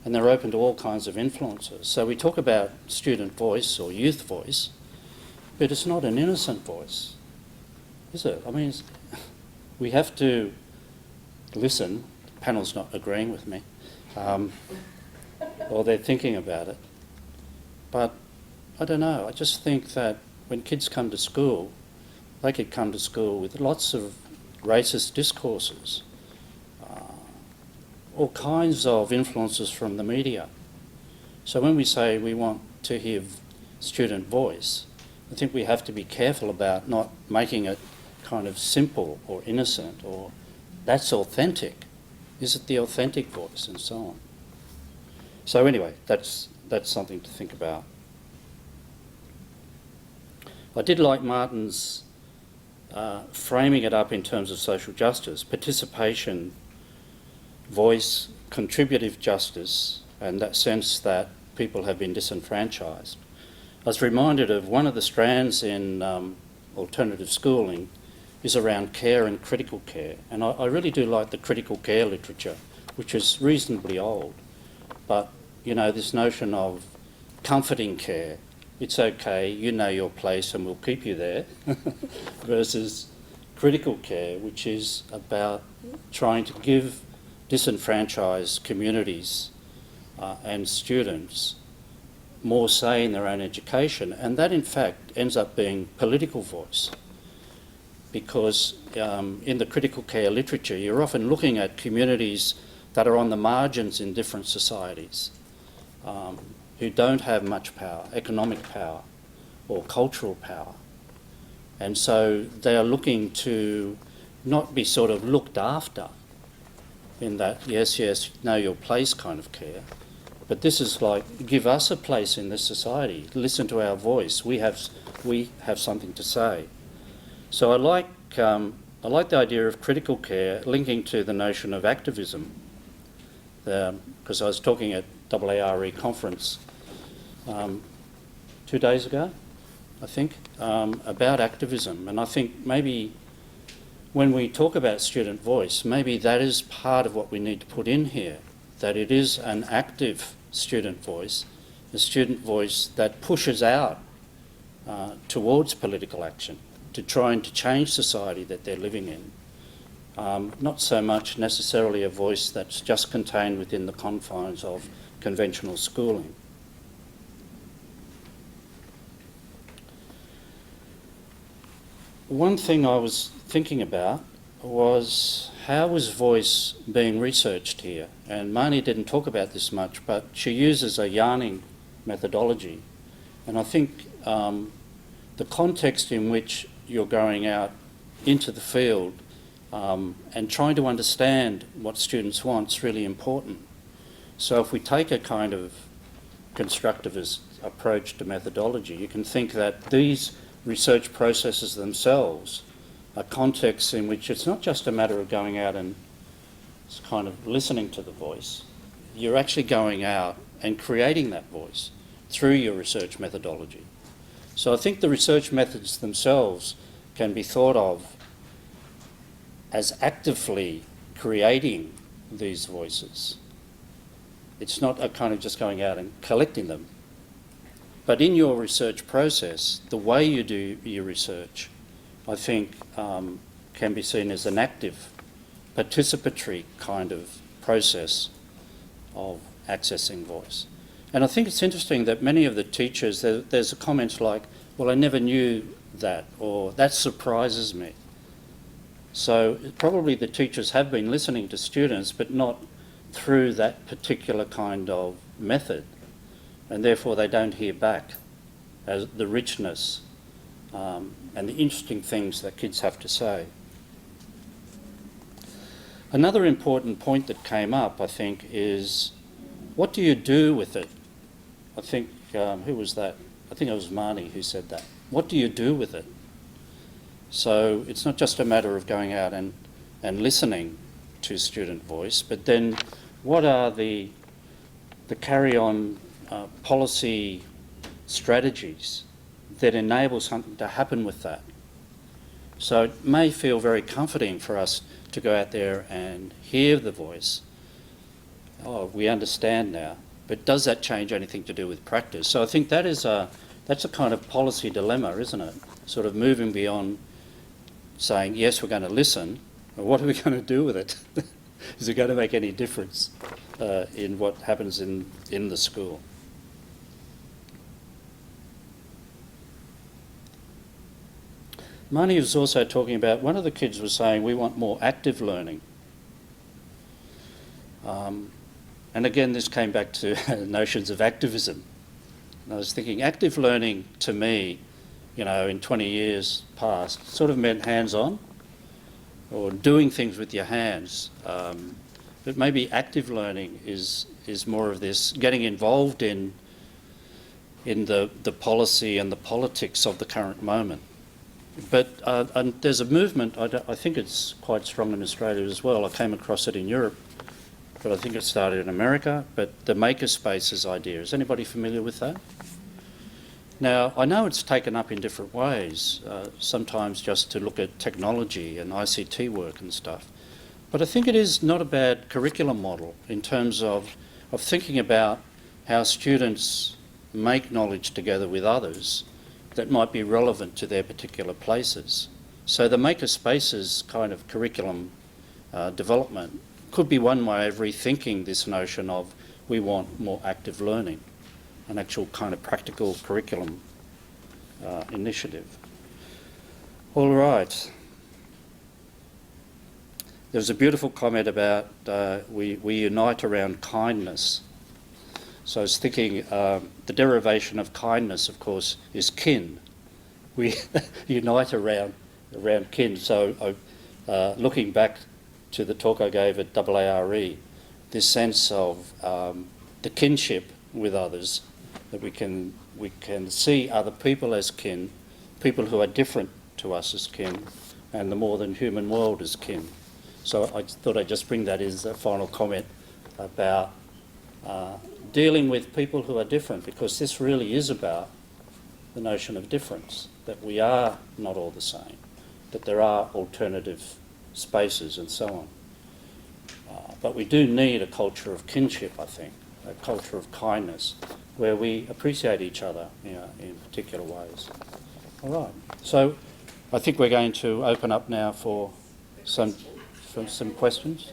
and they're open to all kinds of influences. So we talk about student voice or youth voice, but it's not an innocent voice, is it? I mean, we have to listen. The panel's not agreeing with me, or they're thinking about it. But I don't know, I just think that when kids come to school, they could come to school with lots of racist discourses, all kinds of influences from the media. So when we say we want to hear student voice, I think we have to be careful about not making it kind of simple or innocent or that's authentic. Is it the authentic voice and so on? So anyway, that's something to think about. I did like Martin's framing it up in terms of social justice, participation, voice, contributive justice, and that sense that people have been disenfranchised. I was reminded of one of the strands in alternative schooling is around care and critical care, and I really do like the critical care literature, which is reasonably old, but you know, this notion of comforting care, it's okay, you know your place and we'll keep you there, versus critical care, which is about trying to give disenfranchised communities and students more say in their own education, and that in fact ends up being political voice, because in the critical care literature you're often looking at communities that are on the margins in different societies, who don't have much power, economic power or cultural power. And so they are looking to not be sort of looked after in that, yes, know your place kind of care, but this is like, give us a place in this society, listen to our voice, we have something to say. So I like the idea of critical care linking to the notion of activism, because I was talking at AARE conference 2 days ago, I think, about activism, and I think maybe when we talk about student voice, maybe that is part of what we need to put in here, that it is an active student voice, a student voice that pushes out towards political action, to trying to change society that they're living in. Not so much necessarily a voice that's just contained within the confines of conventional schooling. One thing I was thinking about was how was voice being researched here? And Marnee didn't talk about this much, but she uses a yarning methodology. And I think the context in which you're going out into the field and trying to understand what students want is really important. So if we take a kind of constructivist approach to methodology, you can think that these research processes themselves are contexts in which it's not just a matter of going out and kind of listening to the voice. You're actually going out and creating that voice through your research methodology. So I think the research methods themselves can be thought of as actively creating these voices. It's not a kind of just going out and collecting them. But in your research process, the way you do your research, I think, can be seen as an active, participatory kind of process of accessing voice. And I think it's interesting that many of the teachers, there's a comment like, well, I never knew that, or that surprises me. So probably the teachers have been listening to students, but not through that particular kind of method. And therefore they don't hear back as the richness and the interesting things that kids have to say. Another important point that came up, I think, is what do you do with it? I think, who was that? I think it was Marnee who said that. What do you do with it? So it's not just a matter of going out and listening to student voice, but then what are the carry-on policy strategies that enable something to happen with that? So it may feel very comforting for us to go out there and hear the voice. Oh, we understand now, but does that change anything to do with practice? So I think that's a kind of policy dilemma, isn't it? Sort of moving beyond saying, yes, we're going to listen, but what are we going to do with it? Is it going to make any difference in what happens in the school? Marnee was also talking about, one of the kids was saying, we want more active learning. And again, this came back to notions of activism. And I was thinking, active learning to me, you know, in 20 years past, sort of meant hands-on, or doing things with your hands. But maybe active learning is more of this, getting involved in the policy and the politics of the current moment. But and there's a movement, I think it's quite strong in Australia as well. I came across it in Europe, but I think it started in America. But the makerspaces idea, is anybody familiar with that? Now, I know it's taken up in different ways, sometimes just to look at technology and ICT work and stuff. But I think it is not a bad curriculum model in terms of thinking about how students make knowledge together with others that might be relevant to their particular places. So the makerspaces kind of curriculum development could be one way of rethinking this notion of we want more active learning, an actual kind of practical curriculum initiative. All right. There was a beautiful comment about we unite around kindness. So I was thinking the derivation of kindness, of course, is kin. We unite around kin. So looking back to the talk I gave at AARE, this sense of the kinship with others, that we can see other people as kin, people who are different to us as kin, and the more than human world as kin. So I thought I'd just bring that as a final comment about dealing with people who are different, because this really is about the notion of difference, that we are not all the same, that there are alternative spaces and so on. But we do need a culture of kinship, I think, a culture of kindness, where we appreciate each other, in particular ways. All right. So I think we're going to open up now for some questions.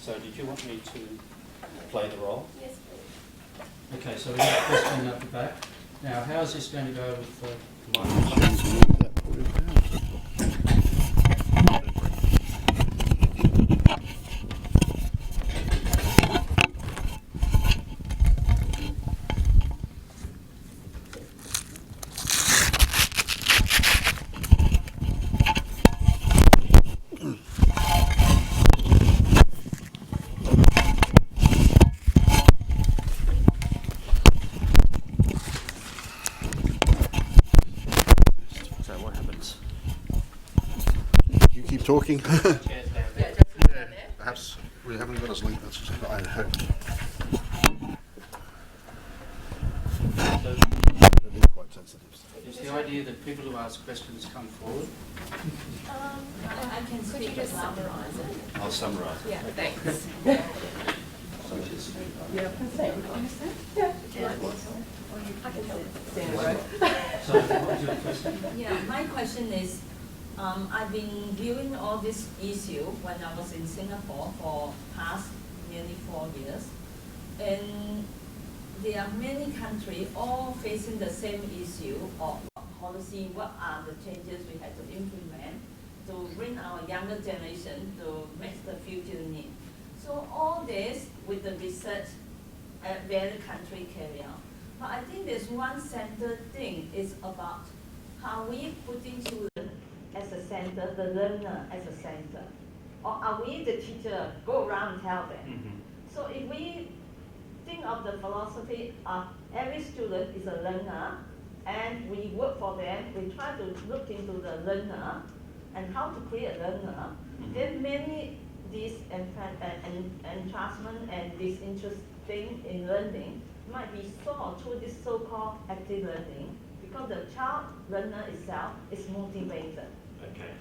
So did you want me to play the role? Yes, please. Okay, so we have a question up the back. Now, how is this going to go with the microphone? Talking. Perhaps we haven't got us linked. That's just I hope. They're quite sensitive. Is the idea that people who ask questions come forward? I can speak. Could you just summarise it? I'll summarise it. Yeah, thanks. Yeah, I can say. Yeah. I can stand right. So, what was your question? Yeah, my question is, I've been viewing all this issue when I was in Singapore for past nearly 4 years, and there are many countries all facing the same issue of policy. What are the changes we have to implement to bring our younger generation to match the future need? So all this with the research various countries carry out. But I think there's one central thing is about how we putting children as a center, the learner as a center, or are we the teacher go around and tell them? So if we think of the philosophy of every student is a learner, and we work for them, we try to look into the learner and how to create a learner, then many entrustment and disinterest in learning might be solved through this so-called active learning, because the child learner itself is motivated. Okay.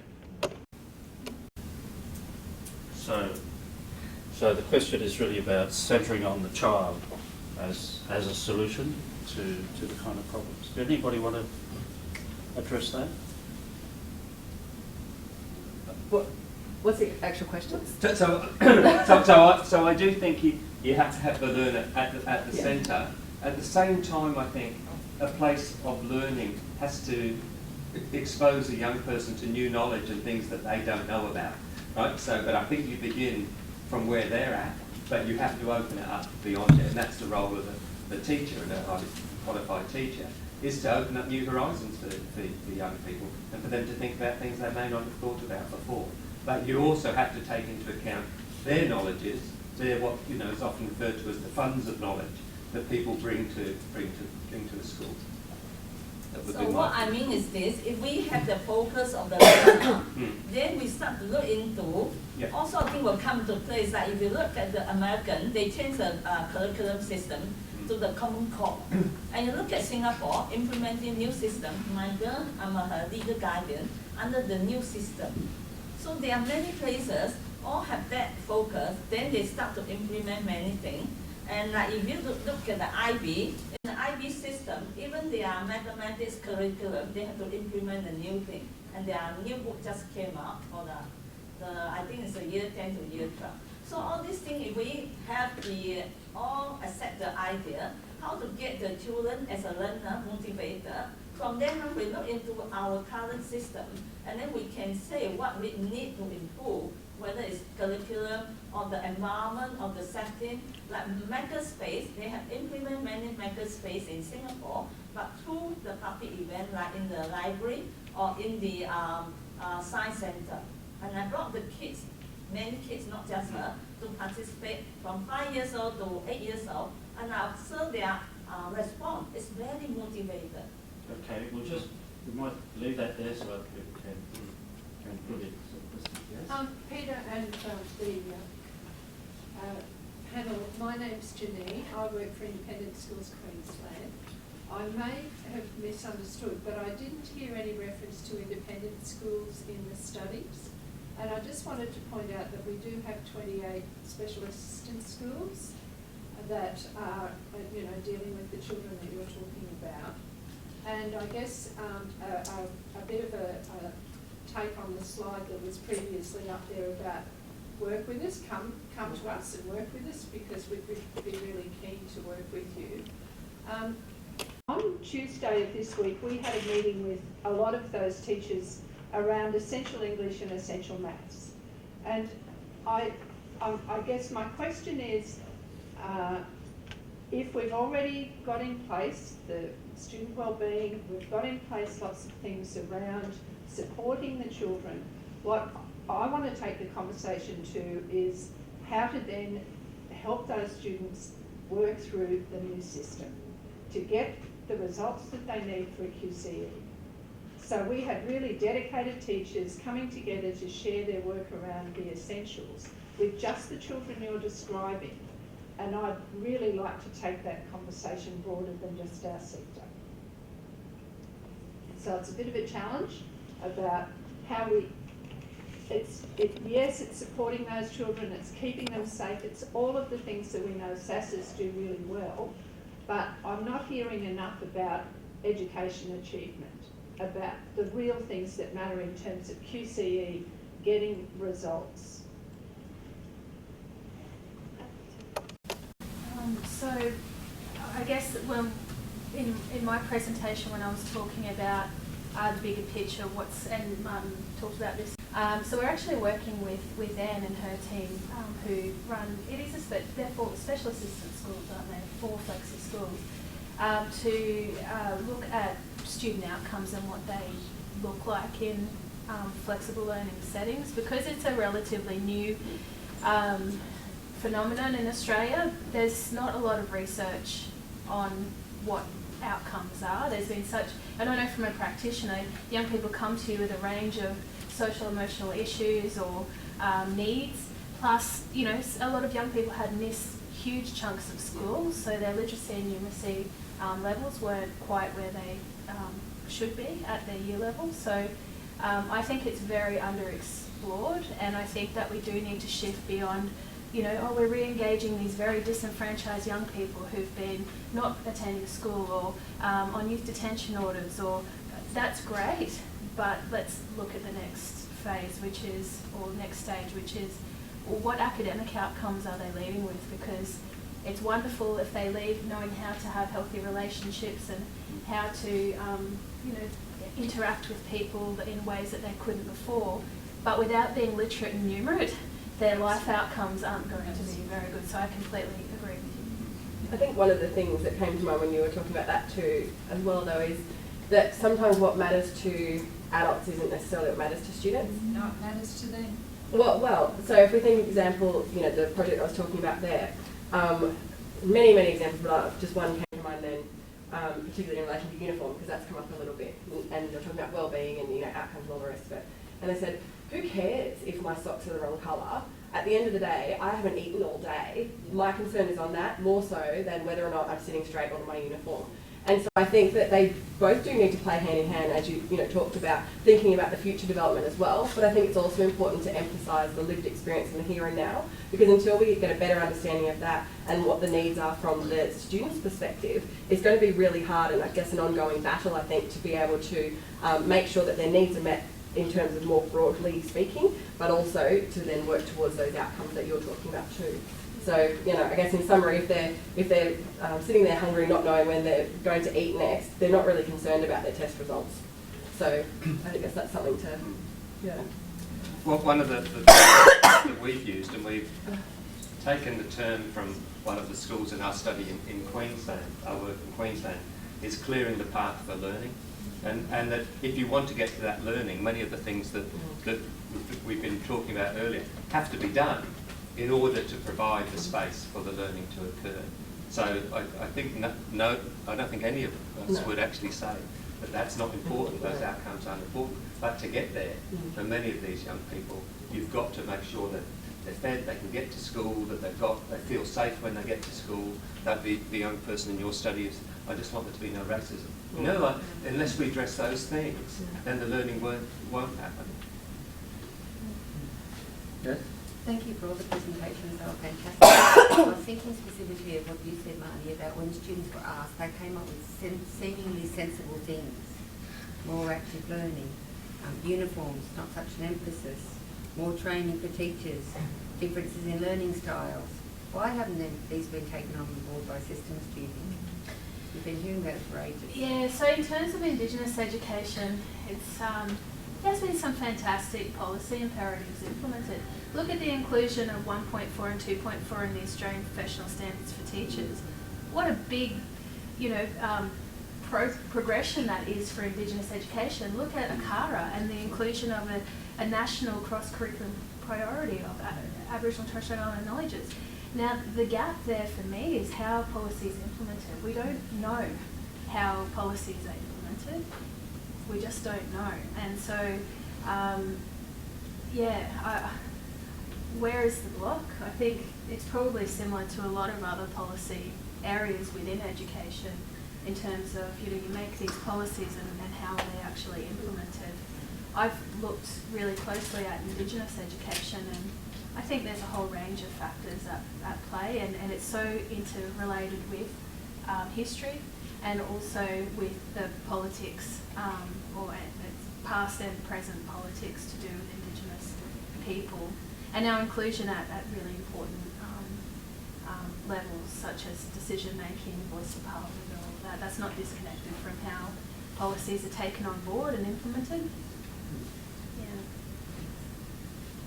So the question is really about centering on the child as a solution to the kind of problems. Did anybody want to address that? What's the actual question? So I do think you have to have the learner at the centre. At the same time, I think a place of learning has to expose a young person to new knowledge and things that they don't know about, right? So, but I think you begin from where they're at, but you have to open it up beyond it, and that's the role of the teacher, and a highly qualified teacher, is to open up new horizons for young people and for them to think about things they may not have thought about before. But you also have to take into account their knowledges, their what is often referred to as the funds of knowledge that people bring to the school. So what I mean is this: if we have the focus of the learner, then we start to look into. All sort of things will come to place. Like if you look at the American, they changed the curriculum system to the Common Core, and you look at Singapore implementing new system. My girl, I'm her legal guardian under the new system. So there are many places all have that focus. Then they start to implement many things. And like if you look at the IB, in the IB system, even their mathematics curriculum, they have to implement a new thing. And their new book just came out for the I think it's a year 10 to year 12. So all these things, if we have all accept the idea, how to get the children as a learner motivated, from then on we look into our current system, and then we can say what we need to improve, whether it's curriculum or the environment or the setting. Like makerspace, they have implemented many makerspace in Singapore, but through the public event, like in the library or in the science center. And I brought the kids, many kids, not just her, to participate from 5 years old to 8 years old, and I observed their response. It's very motivated. Okay, we might leave that there so other people can Peter and the panel, my name's Janine. I work for Independent Schools Queensland. I may have misunderstood, but I didn't hear any reference to independent schools in the studies. And I just wanted to point out that we do have 28 special assistance schools that are, dealing with the children that you're talking about. And I guess a bit of a take on the slide that was previously up there about work with us, come to us and work with us, because we'd be really keen to work with you. On Tuesday of this week, we had a meeting with a lot of those teachers around essential English and essential maths. And I guess my question is, if we've already got in place the student wellbeing, we've got in place lots of things around supporting the children, what I want to take the conversation to is how to then help those students work through the new system to get the results that they need for a QCE. So we had really dedicated teachers coming together to share their work around the essentials with just the children you're describing. And I'd really like to take that conversation broader than just our sector. So it's a bit of a challenge about how yes, it's supporting those children, it's keeping them safe, it's all of the things that we know SASs do really well, but I'm not hearing enough about education achievement, about the real things that matter in terms of QCE, getting results. So I guess in my presentation when I was talking about the bigger picture, and Martin talked about this. So we're actually working with Anne and her team who run, they're 4 special assistant schools, aren't they? 4 flexi schools, to look at student outcomes and what they look like in flexible learning settings. Because it's a relatively new phenomenon in Australia, there's not a lot of research on what outcomes are. There's been and I know from a practitioner, young people come to you with a range of social emotional issues or needs, plus a lot of young people had missed huge chunks of school, so their literacy and numeracy levels weren't quite where they should be at their year level. So I think it's very underexplored, and I think that we do need to shift beyond we're re-engaging these very disenfranchised young people who've been not attending school or on youth detention orders, or that's great, but let's look at the next phase, next stage, which is what academic outcomes are they leaving with? Because it's wonderful if they leave knowing how to have healthy relationships and how to interact with people in ways that they couldn't before, but without being literate and numerate, their life outcomes aren't going to be very good. So I completely agree with you. I think one of the things that came to mind when you were talking about that too, as well though, is that sometimes what matters to adults isn't necessarily what matters to students. No, it matters to them. Well, so if we think example, the project I was talking about there, many examples, but just one came to mind then, particularly in relation to uniform, because that's come up a little bit, and they're talking about well-being and outcomes and all the rest of it. And they said, who cares if my socks are the wrong colour? At the end of the day, I haven't eaten all day. My concern is on that more so than whether or not I'm sitting straight on my uniform. And so I think that they both do need to play hand in hand, as you talked about, thinking about the future development as well. But I think it's also important to emphasise the lived experience in the here and now, because until we get a better understanding of that and what the needs are from the student's perspective, it's going to be really hard, and I guess an ongoing battle, I think, to be able to make sure that their needs are met in terms of more broadly speaking, but also to then work towards those outcomes that you're talking about too. So, I guess in summary, if they're sitting there hungry, not knowing when they're going to eat next, they're not really concerned about their test results. So I guess that's something to, Well, one of the terms that we've used, and we've taken the term from one of the schools in our study in Queensland, our work in Queensland, is clearing the path for learning. And that if you want to get to that learning, many of the things that we've been talking about earlier have to be done in order to provide the space for the learning to occur. So I think I don't think any of us would actually say that that's not important, those outcomes aren't important. But to get there, for many of these young people, you've got to make sure that they're fed, they can get to school, that they feel safe when they get to school. That the young person in your study is, I just want there to be no racism. You know, like, unless we address those things, then the learning won't happen. Yeah? Thank you for all the presentations, they were fantastic. I was thinking specifically of what you said, Marnee, about when students were asked, they came up with seemingly sensible things. More active learning, uniforms, not such an emphasis, more training for teachers, differences in learning styles. Why haven't these been taken on board by systems, do you think? We've been hearing about it for ages. Yeah, so in terms of Indigenous education, there's been some fantastic policy imperatives implemented. Look at the inclusion of 1.4 and 2.4 in the Australian Professional Standards for Teachers. What a big, progression that is for Indigenous education. Look at AARE and the inclusion of a national cross-curriculum priority of Aboriginal and Torres Strait Islander knowledges. Now, the gap there for me is how policy is implemented. We don't know how policies are implemented. We just don't know. And so, where is the block? I think it's probably similar to a lot of other policy areas within education in terms of, you make these policies and how they're actually implemented. I've looked really closely at Indigenous education, and I think there's a whole range of factors at play, and it's so interrelated with history and also with the politics, or past and present politics to do with Indigenous people, and our inclusion at really important levels, such as decision making, voice of parliament, and all of that. That's not disconnected from how policies are taken on board and implemented.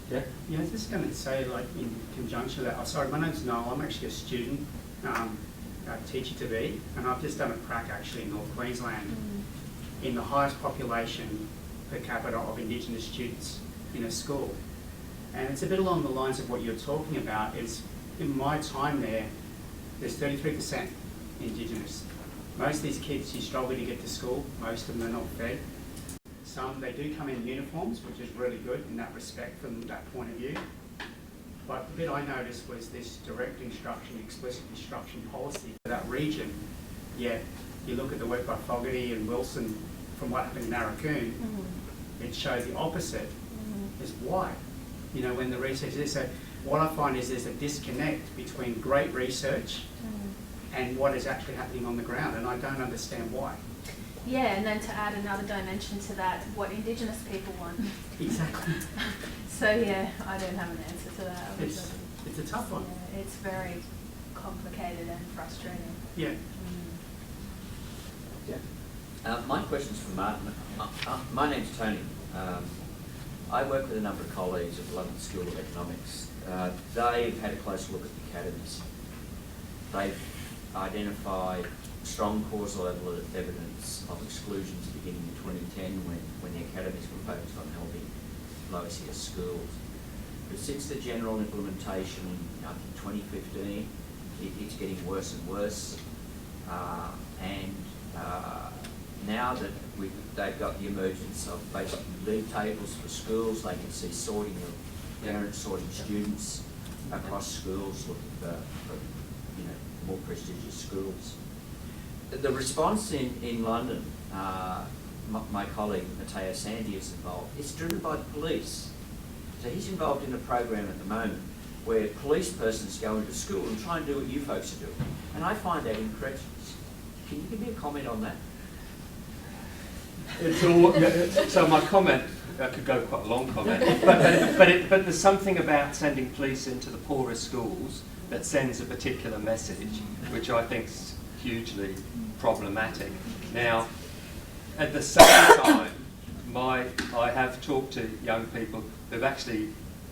Yeah, I was just going to say, like, in conjunction with that, sorry, my name's Noel, I'm actually a student, teacher to be, and I've just done a prac actually in North Queensland in the highest population per capita of Indigenous students in a school. And it's a bit along the lines of what you're talking about. Is in my time there's 33% Indigenous. Most of these kids, you struggle to get to school, most of them are not fed. Some, they do come in uniforms, which is really good in that respect from that point of view. But the bit I noticed was this direct instruction, explicit instruction policy for that region. Yet, you look at the work by Fogarty and Wilson from what happened in Narraccoon, it shows the opposite. Is why? When the research is, so what I find is there's a disconnect between great research and what is actually happening on the ground, and I don't understand why. Yeah, and then to add another dimension to that, what Indigenous people want. Exactly. So yeah, I don't have an answer to that. It's a tough one. Yeah, it's very complicated and frustrating. Yeah. My question's for Martin. My name's Tony. I work with a number of colleagues at the London School of Economics. They've had a close look at the academies. They've identified strong causal evidence of exclusions beginning in 2010 when the academies were focused on helping low SES schools. But since the general implementation in, I think, 2015, it's getting worse and worse. Now that they've got the emergence of basically league tables for schools, they can see sorting of parents, sorting students across schools, looking for more prestigious schools. The response in London, my colleague Matteo Sandy is involved, it's driven by the police. So he's involved in a program at the moment where police persons go into school and try and do what you folks are doing. And I find that incredulous. Can you give me a comment on that? So my comment, I could go quite a long comment, but there's something about sending police into the poorest schools that sends a particular message, which I think is hugely problematic. Now, at the same time, I have talked to young people who've actually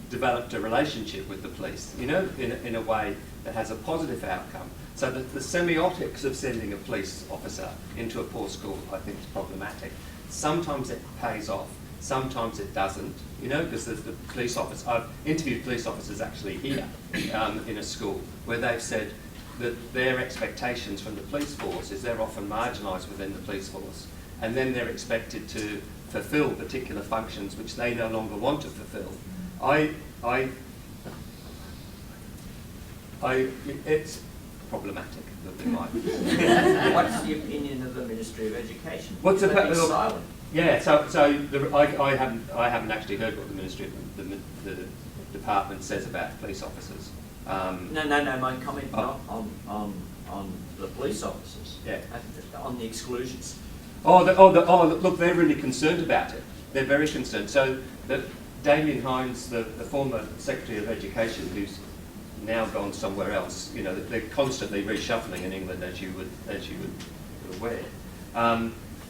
developed a relationship with the police, in a way that has a positive outcome. So the semiotics of sending a police officer into a poor school, I think, is problematic. Sometimes it pays off, sometimes it doesn't, because the police officer, I've interviewed police officers actually here in a school where they've said that their expectations from the police force is they're often marginalised within the police force, and then they're expected to fulfil particular functions which they no longer want to fulfil. It's problematic, would be my What's the opinion of the Ministry of Education? What's They've been silent. Yeah, I haven't actually heard what the Ministry of the Department says about police officers. No, my comment not on the police officers. Yeah. On the exclusions. Look, they're really concerned about it. They're very concerned. So Damien Hines, the former Secretary of Education, who's now gone somewhere else, you know, they're constantly reshuffling in England, as you would be aware.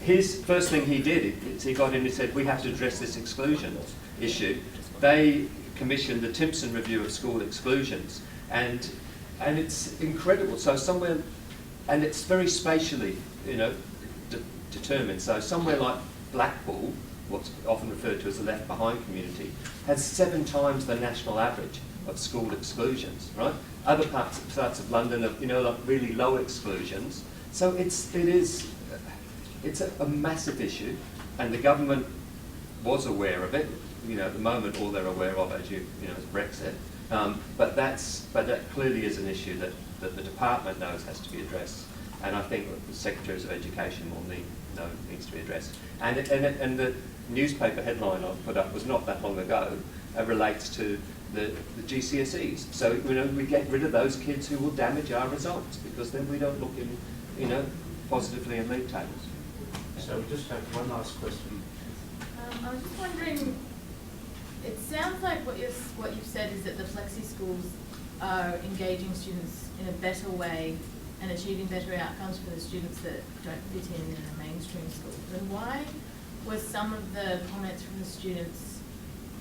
His first thing he did is he got in and said, we have to address this exclusion issue. They commissioned the Timpson Review of School Exclusions, and it's incredible. So somewhere, and it's very spatially, you know, determined. So somewhere like Blackpool, what's often referred to as the left behind community, has 7 times the national average of school exclusions, right? Other parts of London have, you know, like really low exclusions. So it's a massive issue, and the government was aware of it. You know, at the moment, all they're aware of, as you know, is Brexit. But that clearly is an issue that the department knows has to be addressed, and I think the Secretaries of Education will needs to be addressed. And the newspaper headline I put up was not that long ago. Relates to the GCSEs. So, you know, we get rid of those kids who will damage our results, because then we don't look in, you know, positively in league tables. So we just have one last question. I was just wondering, it sounds like what you've said is that the flexi schools are engaging students in a better way and achieving better outcomes for the students that don't fit in a mainstream school. But why was some of the comments from the students,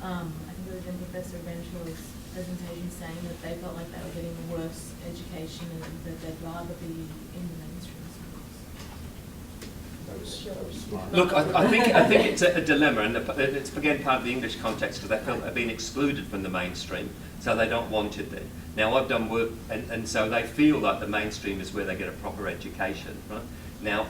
I think it was in Professor Renshaw's presentation, saying that they felt like they were getting a worse education and that they'd rather be in the mainstream schools? Look, I think it's a dilemma, and it's again part of the English context, because they feel they've been excluded from the mainstream, so they don't want it there. Now, I've done work, and so they feel like the mainstream is where they get a proper education, right? Now,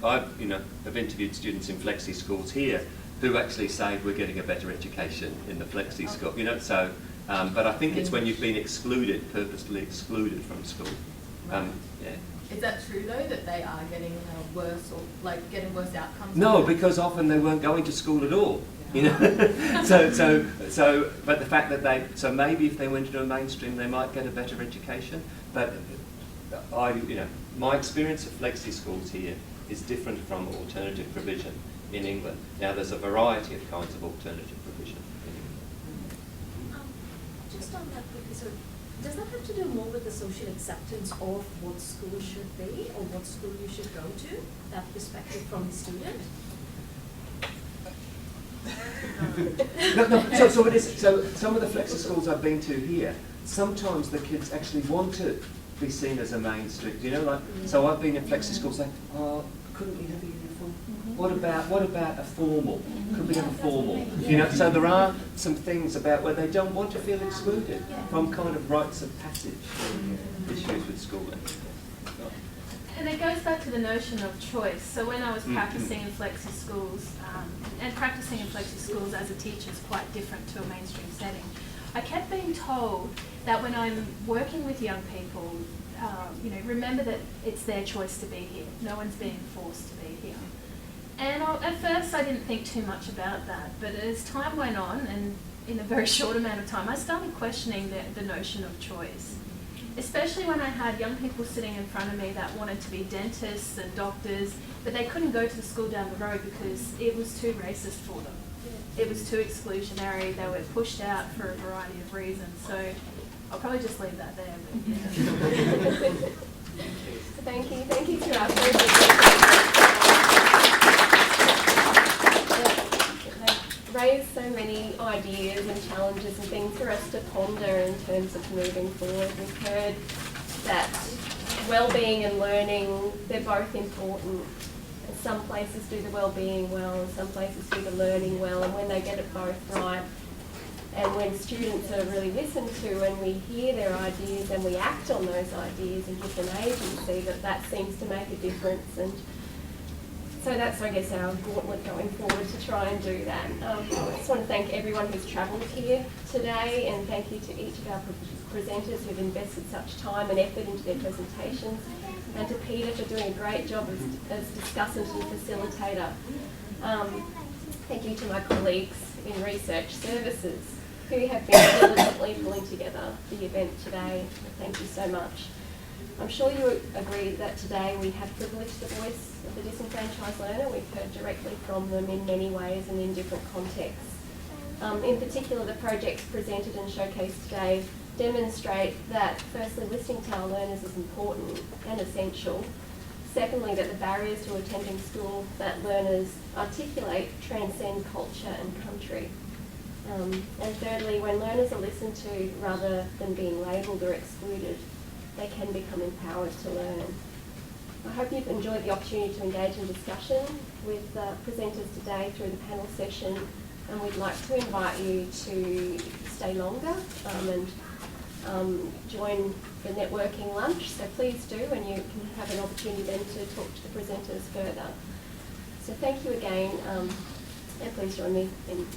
I've interviewed students in flexi schools here who actually say we're getting a better education in the flexi school, you know. So, but I think it's when you've been excluded, purposely excluded from school. Yeah. Is that true though, that they are getting worse, or like getting worse outcomes? No, because often they weren't going to school at all. You know, but the fact that so maybe if they went into a mainstream, they might get a better education. But my experience of flexi schools here is different from alternative provision in England. Now, there's a variety of kinds of alternative provision in England. Just on that quickly, so does that have to do more with the social acceptance of what school should be or what school you should go to, that perspective from the student? No. So it is. So some of the flexi schools I've been to here, sometimes the kids actually want to be seen as a mainstream. You know, like so I've been in flexi schools saying, "Oh, couldn't we have a uniform? What about a formal? Could we have a formal?" You know, so there are some things about where they don't want to feel excluded from kind of rites of passage issues with schooling. And it goes back to the notion of choice. So when I was practicing in flexi schools, and practicing in flexi schools as a teacher is quite different to a mainstream setting, I kept being told that when I'm working with young people, remember that it's their choice to be here. No one's being forced to be here. And at first I didn't think too much about that, but as time went on, and in a very short amount of time, I started questioning the notion of choice. Especially when I had young people sitting in front of me that wanted to be dentists and doctors, but they couldn't go to the school down the road because it was too racist for them. It was too exclusionary. They were pushed out for a variety of reasons. So I'll probably just leave that there. But yeah. Thank you to our they've raised so many ideas and challenges and things for us to ponder in terms of moving forward. We've heard that well-being and learning, they're both important. And some places do the well-being well and some places do the learning well, and when they get it both right, and when students are really listened to and we hear their ideas and we act on those ideas and give them agency, that seems to make a difference. And So that's, I guess, our gauntlet going forward to try and do that. I just want to thank everyone who's travelled here today, and thank you to each of our presenters who've invested such time and effort into their presentations, and to Peter for doing a great job as discussant and facilitator. Thank you to my colleagues in research services who have been diligently pulling together the event today. Thank you so much. I'm sure you agree that today we have privileged the voice of the disenfranchised learner. We've heard directly from them in many ways and in different contexts. In particular, the projects presented and showcased today demonstrate that, firstly, listening to our learners is important and essential. Secondly, that the barriers to attending school that learners articulate transcend culture and country. And thirdly, when learners are listened to rather than being labelled or excluded, they can become empowered to learn. I hope you've enjoyed the opportunity to engage in discussion with presenters today through the panel session, and we'd like to invite you to stay longer and join the networking lunch. So please do, and you can have an opportunity then to talk to the presenters further. So thank you again, and please join me in